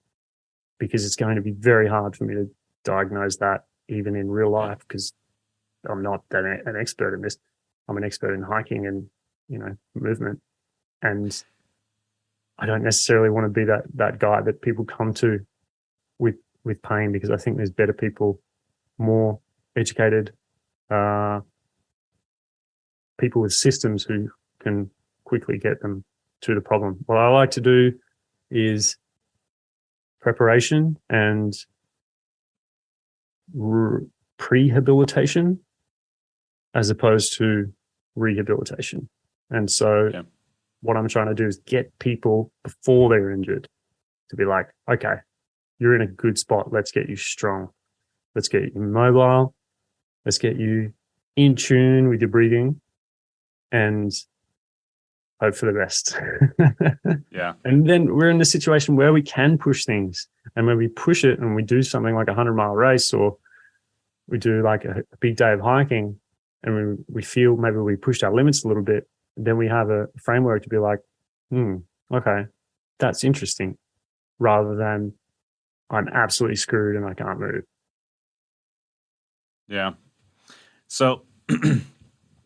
because it's going to be very hard for me to diagnose that even in real life, because I'm not an expert in this. I'm an expert in hiking and, movement. And I don't necessarily want to be that guy that people come to with pain, because I think there's better people, more educated people with systems who can quickly get them to the problem. What I like to do is preparation and prehabilitation as opposed to rehabilitation. And so what I'm trying to do is get people before they're injured to be like, okay, you're in a good spot. Let's get you strong. Let's get you mobile. Let's get you in tune with your breathing and hope for the best. Yeah. And then we're in the situation where we can push things. And when we push it and we do something like a 100-mile race, or we do like a big day of hiking, and we feel maybe we pushed our limits a little bit, then we have a framework to be like, okay, that's interesting, rather than I'm absolutely screwed and I can't move. Yeah. So I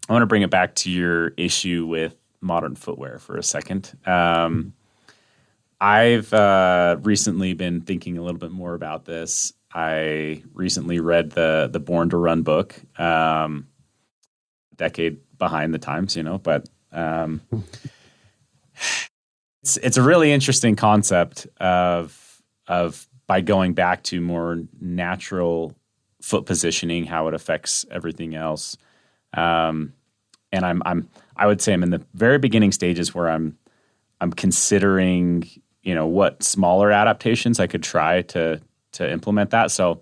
want to bring it back to your issue with modern footwear for a second. I've recently been thinking a little bit more about this. I recently read the Born to Run book, decade behind the times, but it's a really interesting concept of by going back to more natural foot positioning, how it affects everything else. And I'm I would say I'm in the very beginning stages where I'm considering, what smaller adaptations I could try to implement that. So,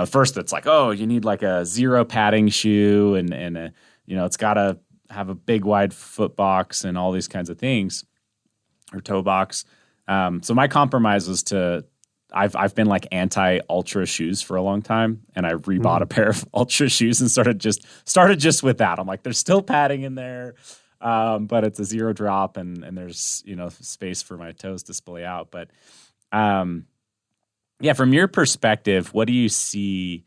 first it's like, oh, you need like a zero padding shoe and it's got to have a big wide foot box and all these kinds of things, or toe box. So my compromise was I've been like anti-ultra shoes for a long time, and I rebought a pair of ultra shoes and started just with that. I'm like, there's still padding in there, but it's a zero drop, and there's space for my toes to splay out. But yeah, from your perspective, what do you see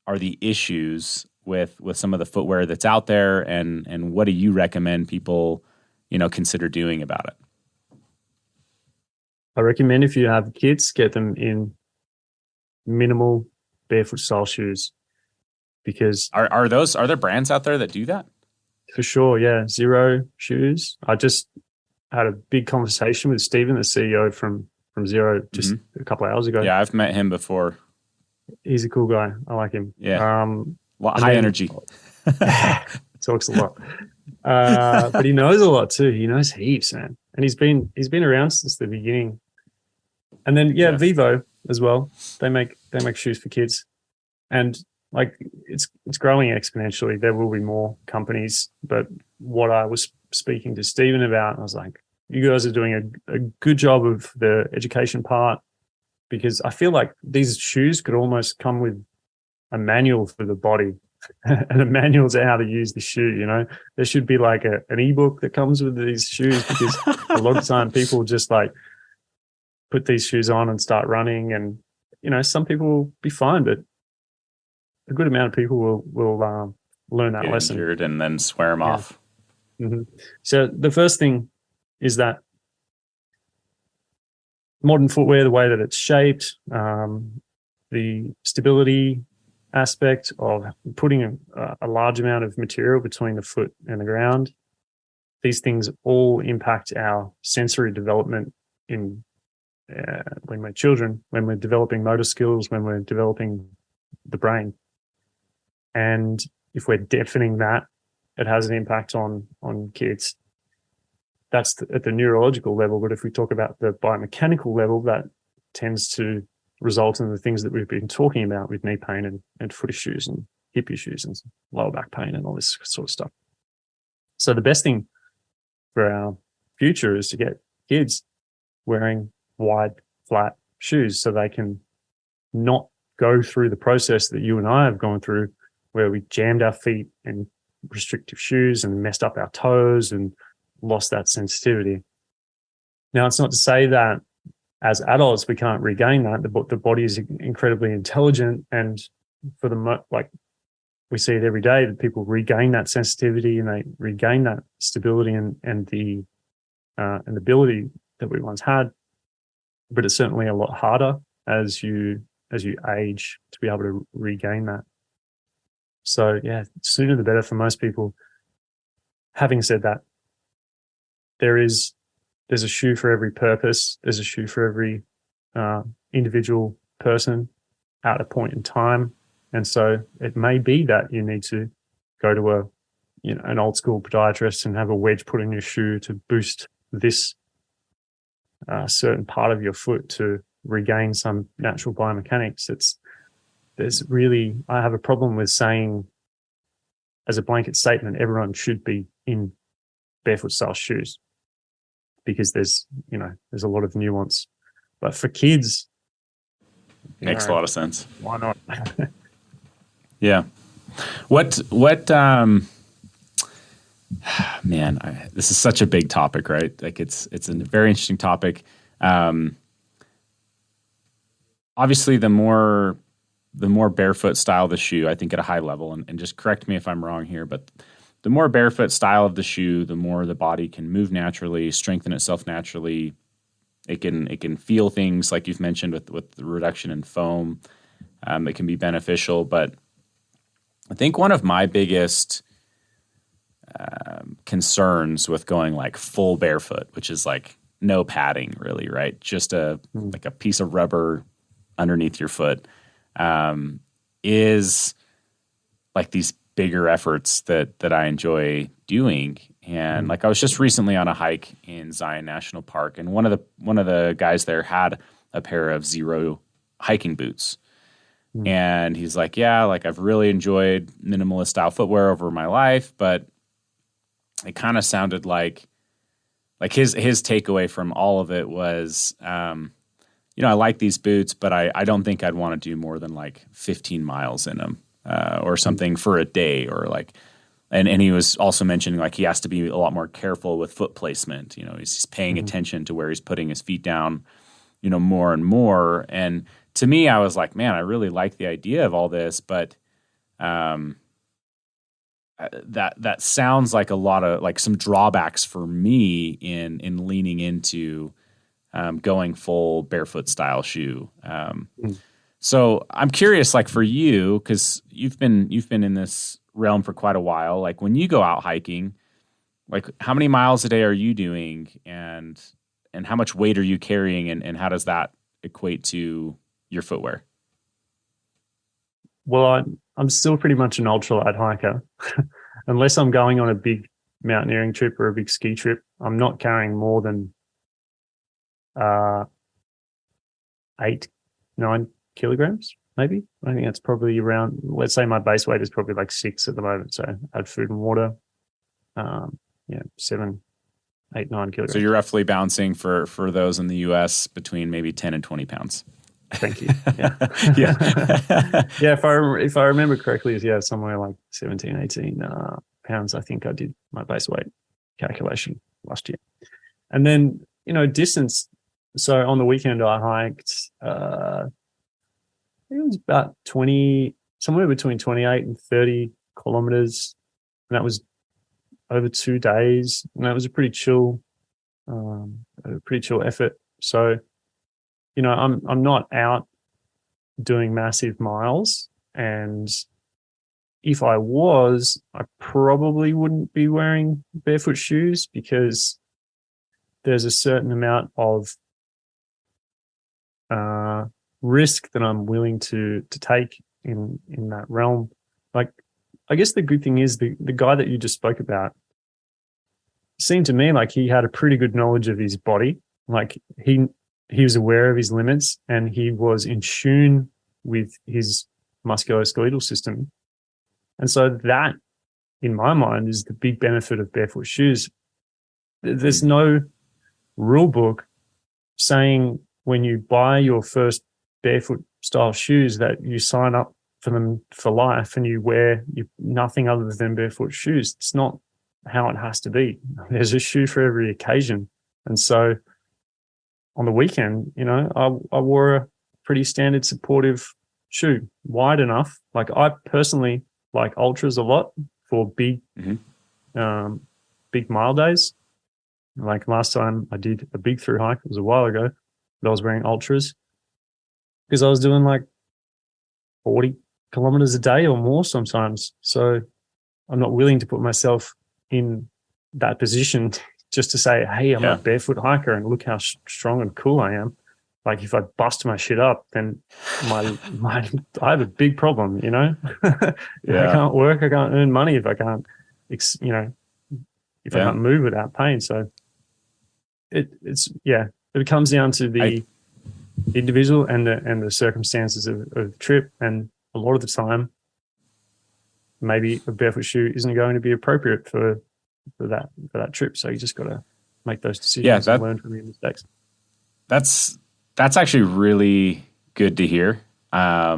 are the issues with some of the footwear that's out there, and what do you recommend people consider doing about it? I recommend if you have kids, get them in minimal barefoot style shoes, because are there brands out there that do that? For sure, yeah. Zero shoes. I just had a big conversation with Stephen, the CEO from Zero, just a couple of hours ago. Yeah, I've met him before. He's a cool guy. I like him. Yeah. High energy. Talks a lot. But he knows a lot too. He knows heaps, man. And he's been around since the beginning. And then Vivo as well. They make shoes for kids. And like it's growing exponentially. There will be more companies. But what I was speaking to Stephen about, I was like, you guys are doing a good job of the education part, because I feel like these shoes could almost come with a manual for the body and a manual to how to use the shoe. There should be like an ebook that comes with these shoes, because a lot of time people just like put these shoes on and start running, and some people will be fine, but a good amount of people will learn that lesson injured and then swear them off. Mm-hmm. So the first thing is that modern footwear, the way that it's shaped, the stability aspect of putting a large amount of material between the foot and the ground, these things all impact our sensory development in when we're children, when we're developing motor skills, when we're developing the brain. And if we're deafening that, it has an impact on kids. That's at the neurological level. But if we talk about the biomechanical level, that tends to result in the things that we've been talking about with knee pain and foot issues and hip issues and lower back pain and all this sort of stuff. So the best thing for our future is to get kids wearing wide, flat shoes so they can not go through the process that you and I have gone through, where we jammed our feet in restrictive shoes and messed up our toes and lost that sensitivity. Now, it's not to say that as adults we can't regain that. The body is incredibly intelligent, and for the we see it every day that people regain that sensitivity and they regain that stability and the ability that we once had. But it's certainly a lot harder as you age to be able to regain that. So yeah, sooner the better for most people. Having said that, there's a shoe for every purpose. There's a shoe for every individual person at a point in time. And so it may be that you need to go to an old school podiatrist and have a wedge put in your shoe to boost this certain part of your foot to regain some natural biomechanics. I have a problem with saying as a blanket statement, everyone should be in barefoot style shoes, because there's a lot of nuance. But for kids, makes a lot of sense. Why not? Yeah. What man, this is such a big topic, right? Like it's a very interesting topic. Obviously the more barefoot style of the shoe, I think at a high level, and just correct me if I'm wrong here, but the more barefoot style of the shoe, the more the body can move naturally, strengthen itself naturally. It can feel things like you've mentioned with the reduction in foam. It can be beneficial, but I think one of my biggest concerns with going like full barefoot, which is like no padding really, right? Just like a piece of rubber underneath your foot, is like these bigger efforts that I enjoy doing. And like I was just recently on a hike in Zion National Park, and one of the guys there had a pair of Zero hiking boots. And he's like, yeah, like I've really enjoyed minimalist style footwear over my life, but it kind of sounded like his takeaway from all of it was, I like these boots, but I don't think I'd want to do more than like 15 miles in them or something for a day, or like, and he was also mentioning like he has to be a lot more careful with foot placement. He's paying attention to where he's putting his feet down, more and more. And to me, I was like, man, I really like the idea of all this, but that sounds like a lot of like some drawbacks for me in leaning into going full barefoot style shoe. So I'm curious, like for you, because you've been in this realm for quite a while. Like when you go out hiking, like how many miles a day are you doing, and how much weight are you carrying, and how does that equate to your footwear? Well, I'm still pretty much an ultralight hiker. Unless I'm going on a big mountaineering trip or a big ski trip, I'm not carrying more than 8-9 kilograms, maybe. I think that's probably around, let's say my base weight is probably like 6 at the moment. So add food and water, 7, 8, 9 kilograms. So you're roughly bouncing for those in the US between maybe 10 and 20 pounds. Thank you. Yeah. Yeah. Yeah. If I remember correctly, somewhere like 17, 18 pounds, I think I did my base weight calculation last year. And then, distance. So on the weekend I hiked, I think it was about 20, somewhere between 28 and 30 kilometers. And that was over 2 days. And that was a pretty chill effort. So, I'm not out doing massive miles, and if I was, I probably wouldn't be wearing barefoot shoes, because there's a certain amount of risk that I'm willing to take in that realm. Like, I guess the good thing is the guy that you just spoke about seemed to me like he had a pretty good knowledge of his body. Like he was aware of his limits, and he was in tune with his musculoskeletal system. And so that, in my mind, is the big benefit of barefoot shoes. There's no rule book saying when you buy your first barefoot style shoes that you sign up for them for life and you wear nothing other than barefoot shoes. It's not how it has to be. There's a shoe for every occasion. And so on the weekend, I wore a pretty standard supportive shoe, wide enough. Like, I personally like ultras a lot for big mile days. Like last time I did a big through hike, it was a while ago, but I was wearing ultras because I was doing like 40 kilometers a day or more sometimes. So I'm not willing to put myself in that position just to say, hey, I'm a barefoot hiker and look how strong and cool I am. Like, if I bust my shit up, then I have a big problem, I can't work, I can't earn money if I can't, I can't move without pain. So it comes down to the individual and the circumstances of the trip. And a lot of the time, maybe a barefoot shoe isn't going to be appropriate for that trip. So you just got to make those decisions and learn from your mistakes. That's actually really good to hear. For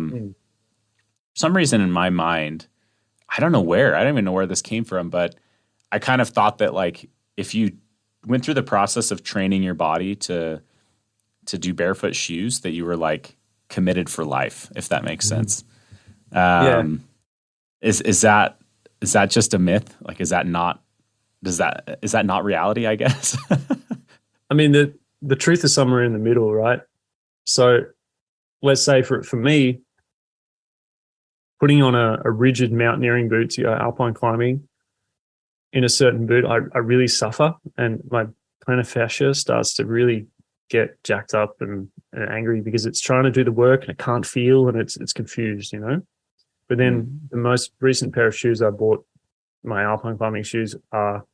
some reason in my mind, I don't even know where this came from, but I kind of thought that, like, if you went through the process of training your body to do barefoot shoes, that you were like committed for life, if that makes sense. Is that just a myth? Like, is that not reality, I guess? I mean, the truth is somewhere in the middle, right? So let's say for me, putting on a rigid mountaineering boot to go alpine climbing in a certain boot, I really suffer, and my plantar fascia starts to really get jacked up and angry because it's trying to do the work and it can't feel and it's confused, But then the most recent pair of shoes I bought, my alpine climbing shoes, are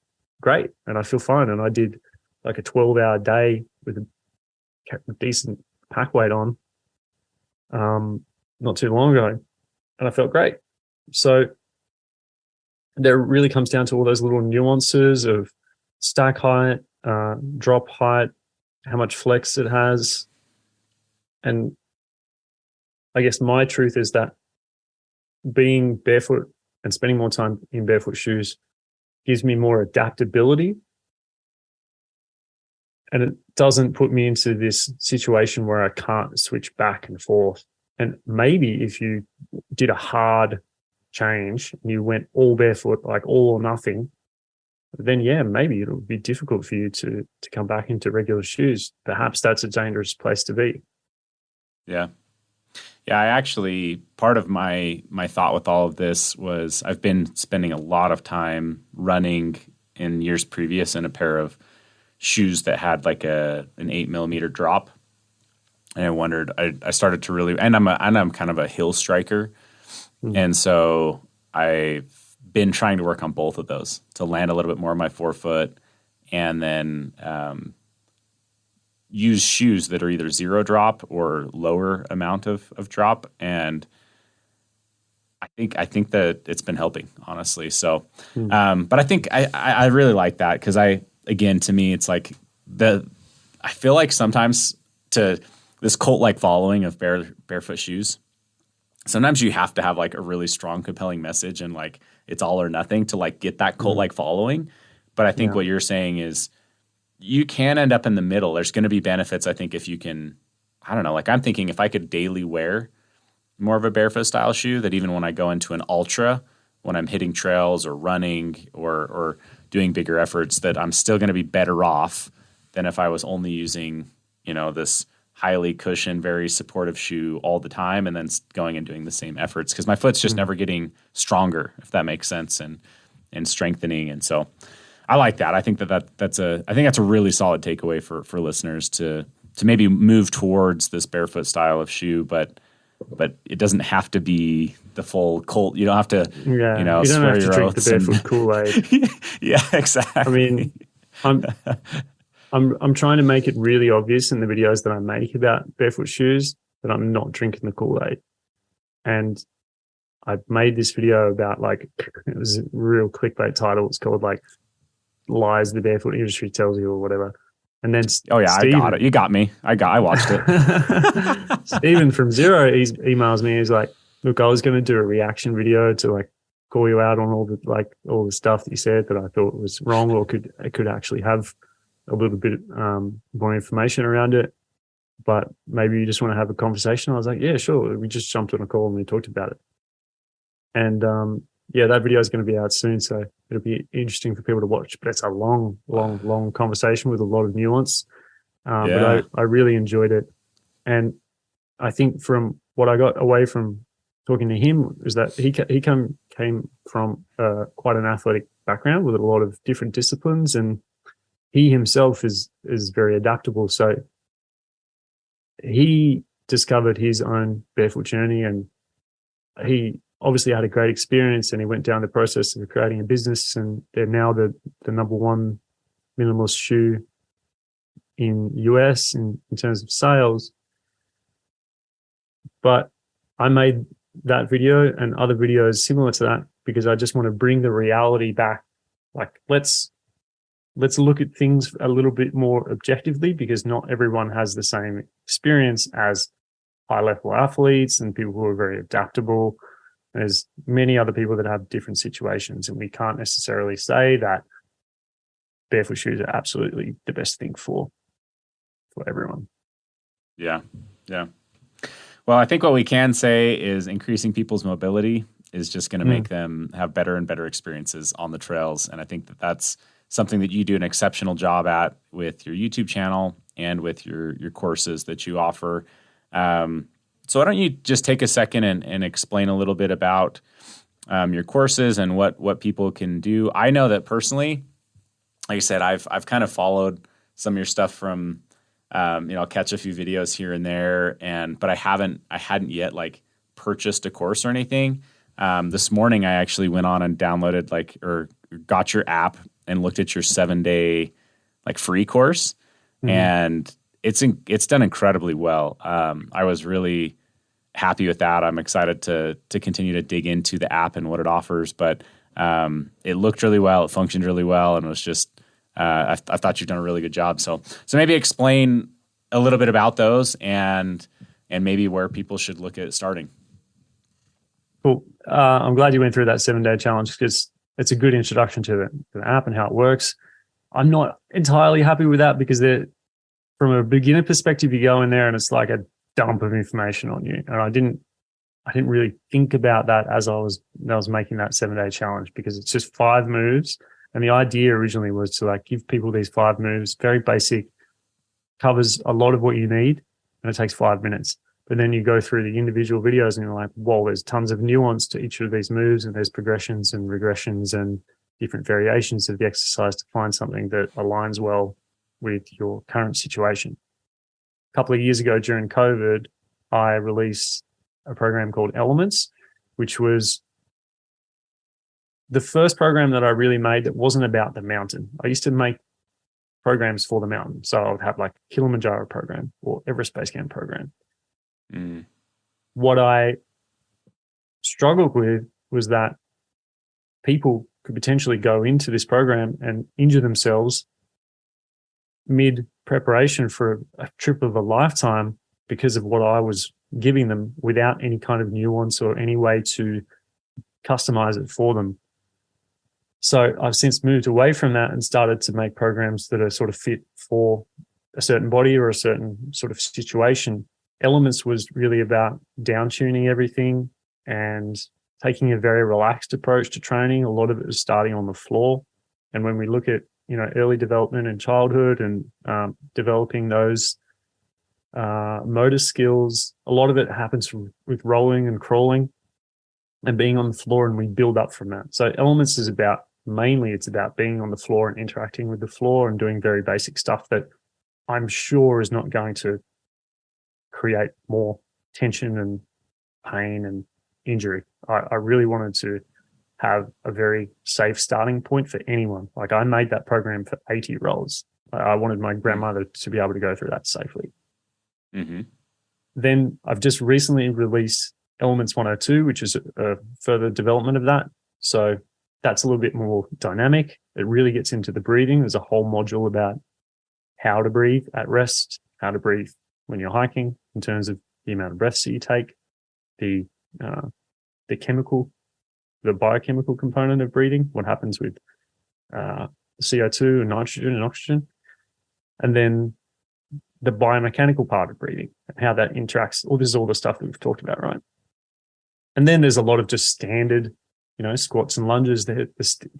great, and I feel fine. And I did like a 12-hour day with a decent pack weight on, not too long ago, and I felt great. So there really comes down to all those little nuances of stack height, drop height, how much flex it has. And I guess my truth is that being barefoot and spending more time in barefoot shoes gives me more adaptability. And it doesn't put me into this situation where I can't switch back and forth. And maybe if you did a hard change and you went all barefoot, like all or nothing, then yeah, maybe it'll be difficult for you to come back into regular shoes. Perhaps that's a dangerous place to be. Yeah. Yeah, I actually, part of my thought with all of this was I've been spending a lot of time running in years previous in a pair of shoes that had like an 8mm drop. And I wondered, I started to really, and I'm kind of a hill striker. And so I've been trying to work on both of those to land a little bit more on my forefoot, and then use shoes that are either zero drop or lower amount of drop. And I think that it's been helping, honestly. So, but I think I really like that because to me, it's like I feel like sometimes to this cult-like following of barefoot shoes, sometimes you have to have like a really strong, compelling message and like it's all or nothing to like get that cult-like following. But I think what you're saying is you can end up in the middle. There's going to be benefits, I think, if you can, I don't know, like I'm thinking if I could daily wear more of a barefoot style shoe, that even when I go into an ultra, when I'm hitting trails or running or doing bigger efforts, that I'm still going to be better off than if I was only using, this highly cushioned, very supportive shoe all the time and then going and doing the same efforts, because my foot's just never getting stronger, if that makes sense, and strengthening. And so I like that. I think that's a really solid takeaway for listeners to maybe move towards this barefoot style of shoe, but it doesn't have to be the full cult. You don't have to, you don't have to drink the barefoot Kool-Aid. Yeah, exactly. I mean, I'm trying to make it really obvious in the videos that I make about barefoot shoes that I'm not drinking the Kool-Aid. And I made this video about it was a real clickbait title. It's called like lies the barefoot industry tells you or whatever. And then Steven, I got it. You got me. I watched it. Steven from Zero emails me. He's like, look, I was going to do a reaction video to like call you out on all the stuff that you said that I thought was wrong or could actually have a little bit more information around it. But maybe you just want to have a conversation. I was like, yeah, sure. We just jumped on a call and we talked about it. And that video is going to be out soon, so it'll be interesting for people to watch. But it's a long conversation with a lot of nuance. But I really enjoyed it. And I think from what I got away from talking to him is that he came from quite an athletic background with a lot of different disciplines, and he himself is very adaptable. So he discovered his own barefoot journey, and he obviously had a great experience, and he went down the process of creating a business, and they're now the number one minimalist shoe in US in terms of sales. But I made that video and other videos similar to that because I just want to bring the reality back. Like, let's look at things a little bit more objectively, because not everyone has the same experience as high-level athletes and people who are very adaptable. There's many other people that have different situations, and we can't necessarily say that barefoot shoes are absolutely the best thing for everyone. Yeah. Well, I think what we can say is increasing people's mobility is just going to make them have better and better experiences on the trails. And I think that that's something that you do an exceptional job at with your YouTube channel and with your courses that you offer. So why don't you just take a second and explain a little bit about your courses and what people can do. I know that personally, like I said, I've kind of followed some of your stuff from, I'll catch a few videos here and there, but I hadn't yet like purchased a course or anything. This morning I actually went on and downloaded or got your app and looked at your 7-day free course, and it's done incredibly well. I was really happy with that. I'm excited to continue to dig into the app and what it offers, but it looked really well, it functioned really well, and it was just I thought you've done a really good job. So maybe explain a little bit about those and maybe where people should look at starting. Cool. I'm glad you went through that 7-day challenge because it's a good introduction to the app and how it works. I'm not entirely happy with that because from a beginner perspective, you go in there and it's like a dump of information on you. And I didn't really think about that as I was making that 7-day challenge, because it's just 5 moves. And the idea originally was to give people these 5 moves, very basic, covers a lot of what you need, and it takes 5 minutes. But then you go through the individual videos and you're like, whoa, there's tons of nuance to each of these moves, and there's progressions and regressions and different variations of the exercise to find something that aligns well with your current situation. A couple of years ago during COVID, I released a program called Elements, which was the first program that I really made that wasn't about the mountain. I used to make programs for the mountain. So I would have Kilimanjaro program or Everest Base Camp program. What I struggled with was that people could potentially go into this program and injure themselves mid preparation for a trip of a lifetime because of what I was giving them without any kind of nuance or any way to customize it for them. So I've since moved away from that and started to make programs that are sort of fit for a certain body or a certain sort of situation. Elements was really about down tuning everything and taking a very relaxed approach to training. A lot of it was starting on the floor. And when we look at, early development in childhood and developing those motor skills, a lot of it happens with rolling and crawling and being on the floor, and we build up from that. So Elements is mainly it's about being on the floor and interacting with the floor and doing very basic stuff that I'm sure is not going to create more tension and pain and injury. I really wanted to have a very safe starting point for anyone. I made that program for 80-year-olds. I wanted my grandmother to be able to go through that safely. Mm-hmm. Then I've just recently released Elements 102, which is a further development of that. So that's a little bit more dynamic. It really gets into the breathing. There's a whole module about how to breathe at rest, how to breathe when you're hiking in terms of the amount of breaths that you take, the biochemical component of breathing, what happens with CO2 and nitrogen and oxygen, and then the biomechanical part of breathing and how that interacts. This is all the stuff that we've talked about, right? And then there's a lot of just standard, squats and lunges, the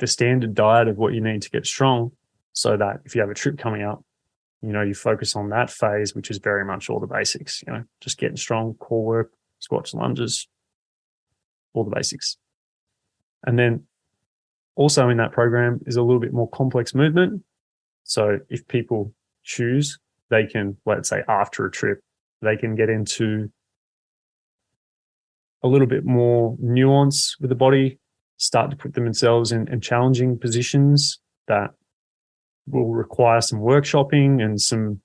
standard diet of what you need to get strong, so that if you have a trip coming up, you focus on that phase, which is very much all the basics, just getting strong, core work, squats, lunges, all the basics. And then also in that program is a little bit more complex movement. So if people choose, they can, let's say after a trip, they can get into a little bit more nuance with the body, start to put themselves in challenging positions that will require some workshopping and some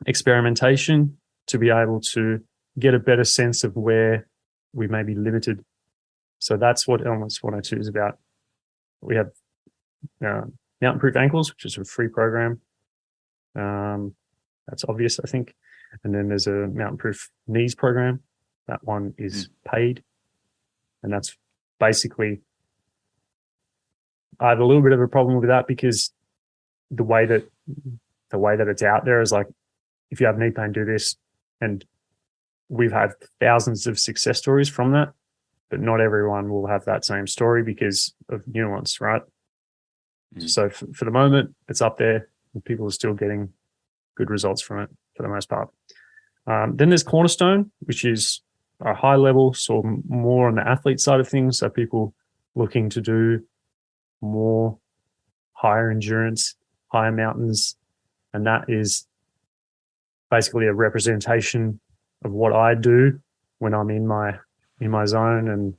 experimentation to be able to get a better sense of where we may be limited. So that's what Elements 102 is about. We have Mountain Proof Ankles, which is a free program. That's obvious, I think. And then there's a Mountain Proof Knees program. That one is paid. And that's basically, I have a little bit of a problem with that because the way that it's out there is if you have knee pain, do this. And we've had thousands of success stories from that, but not everyone will have that same story because of nuance, right? So for the moment, it's up there and people are still getting good results from it for the most part. Then there's Cornerstone, which is a high level, so more on the athlete side of things. So people looking to do more higher endurance, higher mountains. And that is basically a representation of what I do when I'm in my zone and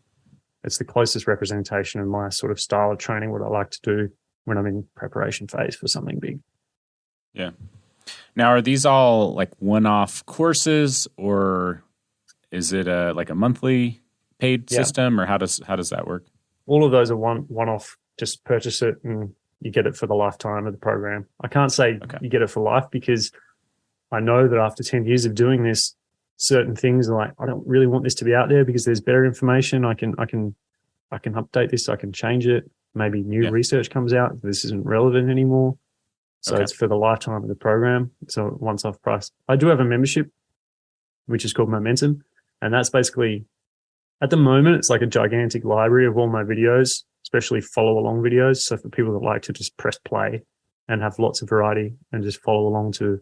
it's the closest representation of my sort of style of training, what I like to do when I'm in preparation phase for something big. Yeah. Now, are these all like one-off courses, or is it a monthly paid system, or how does that work? All of those are one-off. Just purchase it and you get it for the lifetime of the program. I can't say you get it for life, because I know that after 10 years of doing this, certain things are like, I don't really want this to be out there because there's better information. I can update this. I can change it. Maybe new research comes out. This isn't relevant anymore. So it's for the lifetime of the program. So once off price. I do have a membership, which is called Momentum. And that's basically, at the moment, it's like a gigantic library of all my videos, especially follow along videos. So for people that like to just press play and have lots of variety and just follow along to,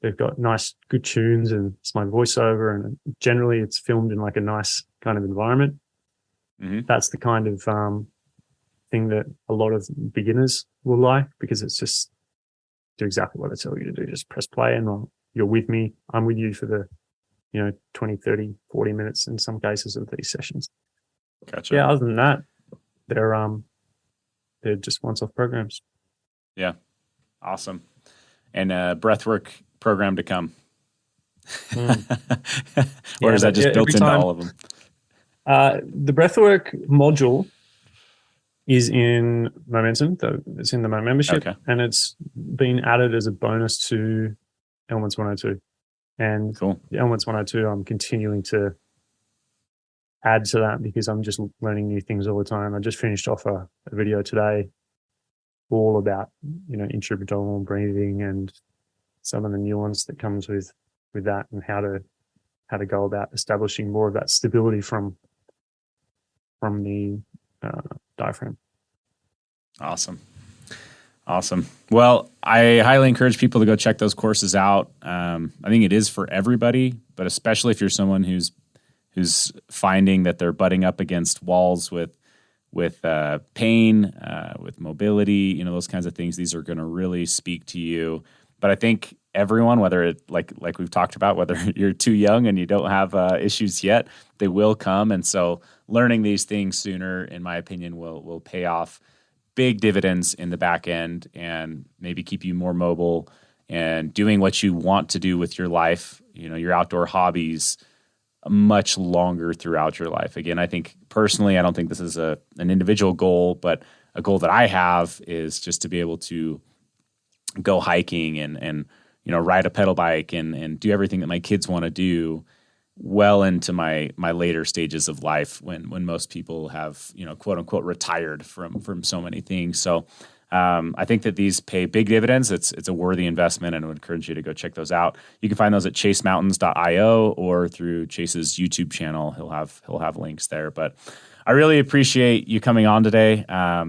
they've got nice, good tunes, and it's my voiceover, and generally it's filmed in like a nice kind of environment. Mm-hmm. That's the kind of thing that a lot of beginners will like, because it's just do exactly what I tell you to do. Just press play and you're with me. I'm with you for the, 20, 30, 40 minutes in some cases of these sessions. Gotcha. Yeah, other than that, they're just once-off programs. Yeah. Awesome. And a breathwork program to come. Or is that just built into all of them? The breathwork module is in Momentum. It's in my membership, and it's been added as a bonus to Elements 102. And the Elements 102, I'm continuing to add to that because I'm just learning new things all the time. I just finished off a video today all about, intra-abdominal breathing and some of the nuance that comes with that, and how to go about establishing more of that stability from the diaphragm. Awesome. Well, I highly encourage people to go check those courses out. I think it is for everybody, but especially if you're someone who's finding that they're butting up against walls with pain, with mobility, those kinds of things. These are going to really speak to you. But I think everyone, whether it like we've talked about, whether you're too young and you don't have issues yet, they will come. And so learning these things sooner, in my opinion, will pay off big dividends in the back end, and maybe keep you more mobile and doing what you want to do with your life, your outdoor hobbies, much longer throughout your life. Again, I think personally, I don't think this is an individual goal, but a goal that I have is just to be able to go hiking and ride a pedal bike and do everything that my kids want to do well into my later stages of life, when most people have, quote unquote, retired from so many things. So I think that these pay big dividends. It's a worthy investment, and I would encourage you to go check those out. You can find those at chasemountains.io or through Chase's YouTube channel. He'll have links there. But I really appreciate you coming on today. I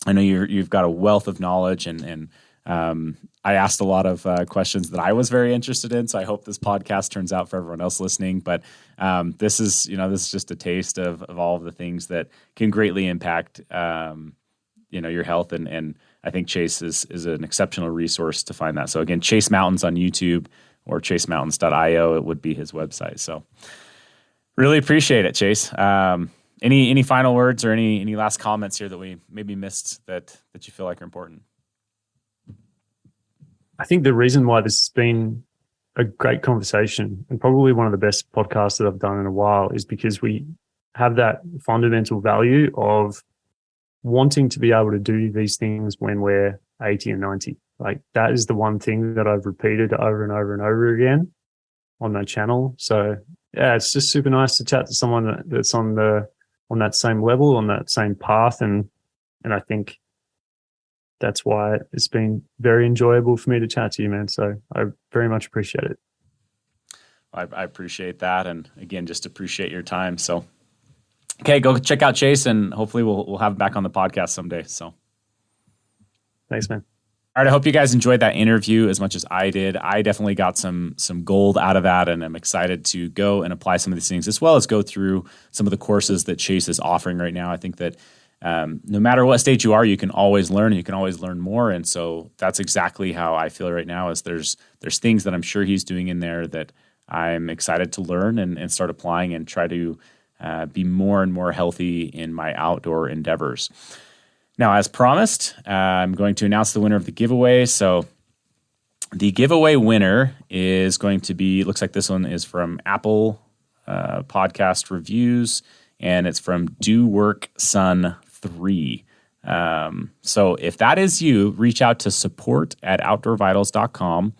know you've got a wealth of knowledge, and I asked a lot of questions that I was very interested in. So I hope this podcast turns out for everyone else listening. But this is just a taste of all of the things that can greatly impact your health, and I think Chase is an exceptional resource to find that. So again, Chase Mountains on YouTube or chasemountains.io, it would be his website. So really appreciate it, Chase. Any final words or any last comments here that we maybe missed that you feel like are important? I think the reason why this has been a great conversation, and probably one of the best podcasts that I've done in a while, is because we have that fundamental value of wanting to be able to do these things when we're 80 and 90. Like, that is the one thing that I've repeated over and over and over again on my channel. So yeah, it's just super nice to chat to someone that's on that same level, on that same path. And I think that's why it's been very enjoyable for me to chat to you, man. So I very much appreciate it. I appreciate that. And again, just appreciate your time. So, okay, go check out Chase, and hopefully we'll have him back on the podcast someday. So thanks, man. All right, I hope you guys enjoyed that interview as much as I did. I definitely got some gold out of that, and I'm excited to go and apply some of these things, as well as go through some of the courses that Chase is offering right now. I think that no matter what stage you are, you can always learn, and you can always learn more. And so that's exactly how I feel right now. Is there's things that I'm sure he's doing in there that I'm excited to learn and start applying and try to be more and more healthy in my outdoor endeavors. Now, as promised, I'm going to announce the winner of the giveaway. So the giveaway winner is going to be, looks like this one is from Apple Podcast Reviews, and it's from Do Work Son 3. So if that is you, reach out to support@outdoorvitals.com.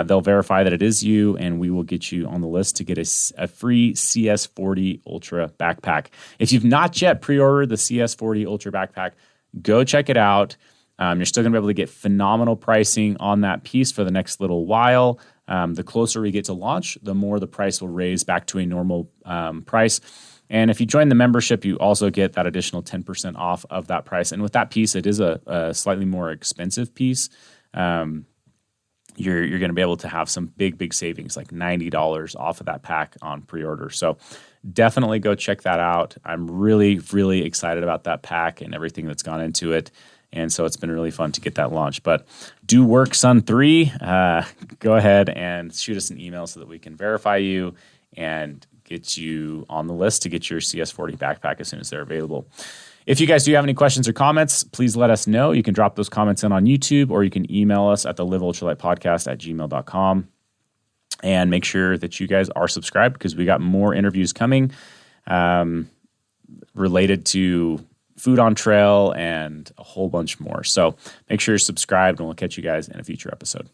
They'll verify that it is you, and we will get you on the list to get a free CS40 Ultra backpack. If you've not yet pre-ordered the CS40 Ultra backpack, go check it out. You're still going to be able to get phenomenal pricing on that piece for the next little while. The closer we get to launch, the more the price will raise back to a normal price. And if you join the membership, you also get that additional 10% off of that price. And with that piece, it is a slightly more expensive piece. You're going to be able to have some big savings, like $90 off of that pack on pre-order. So definitely go check that out. I'm really excited about that pack and everything that's gone into it. And so it's been really fun to get that launched. But Do Work Son 3, go ahead and shoot us an email so that we can verify you and get you on the list to get your CS40 backpack as soon as they're available. If you guys do have any questions or comments, please let us know. You can drop those comments in on YouTube, or you can email us at the liveultralightpodcast@gmail.com. And make sure that you guys are subscribed, because we got more interviews coming related to food on trail and a whole bunch more. So make sure you're subscribed, and we'll catch you guys in a future episode.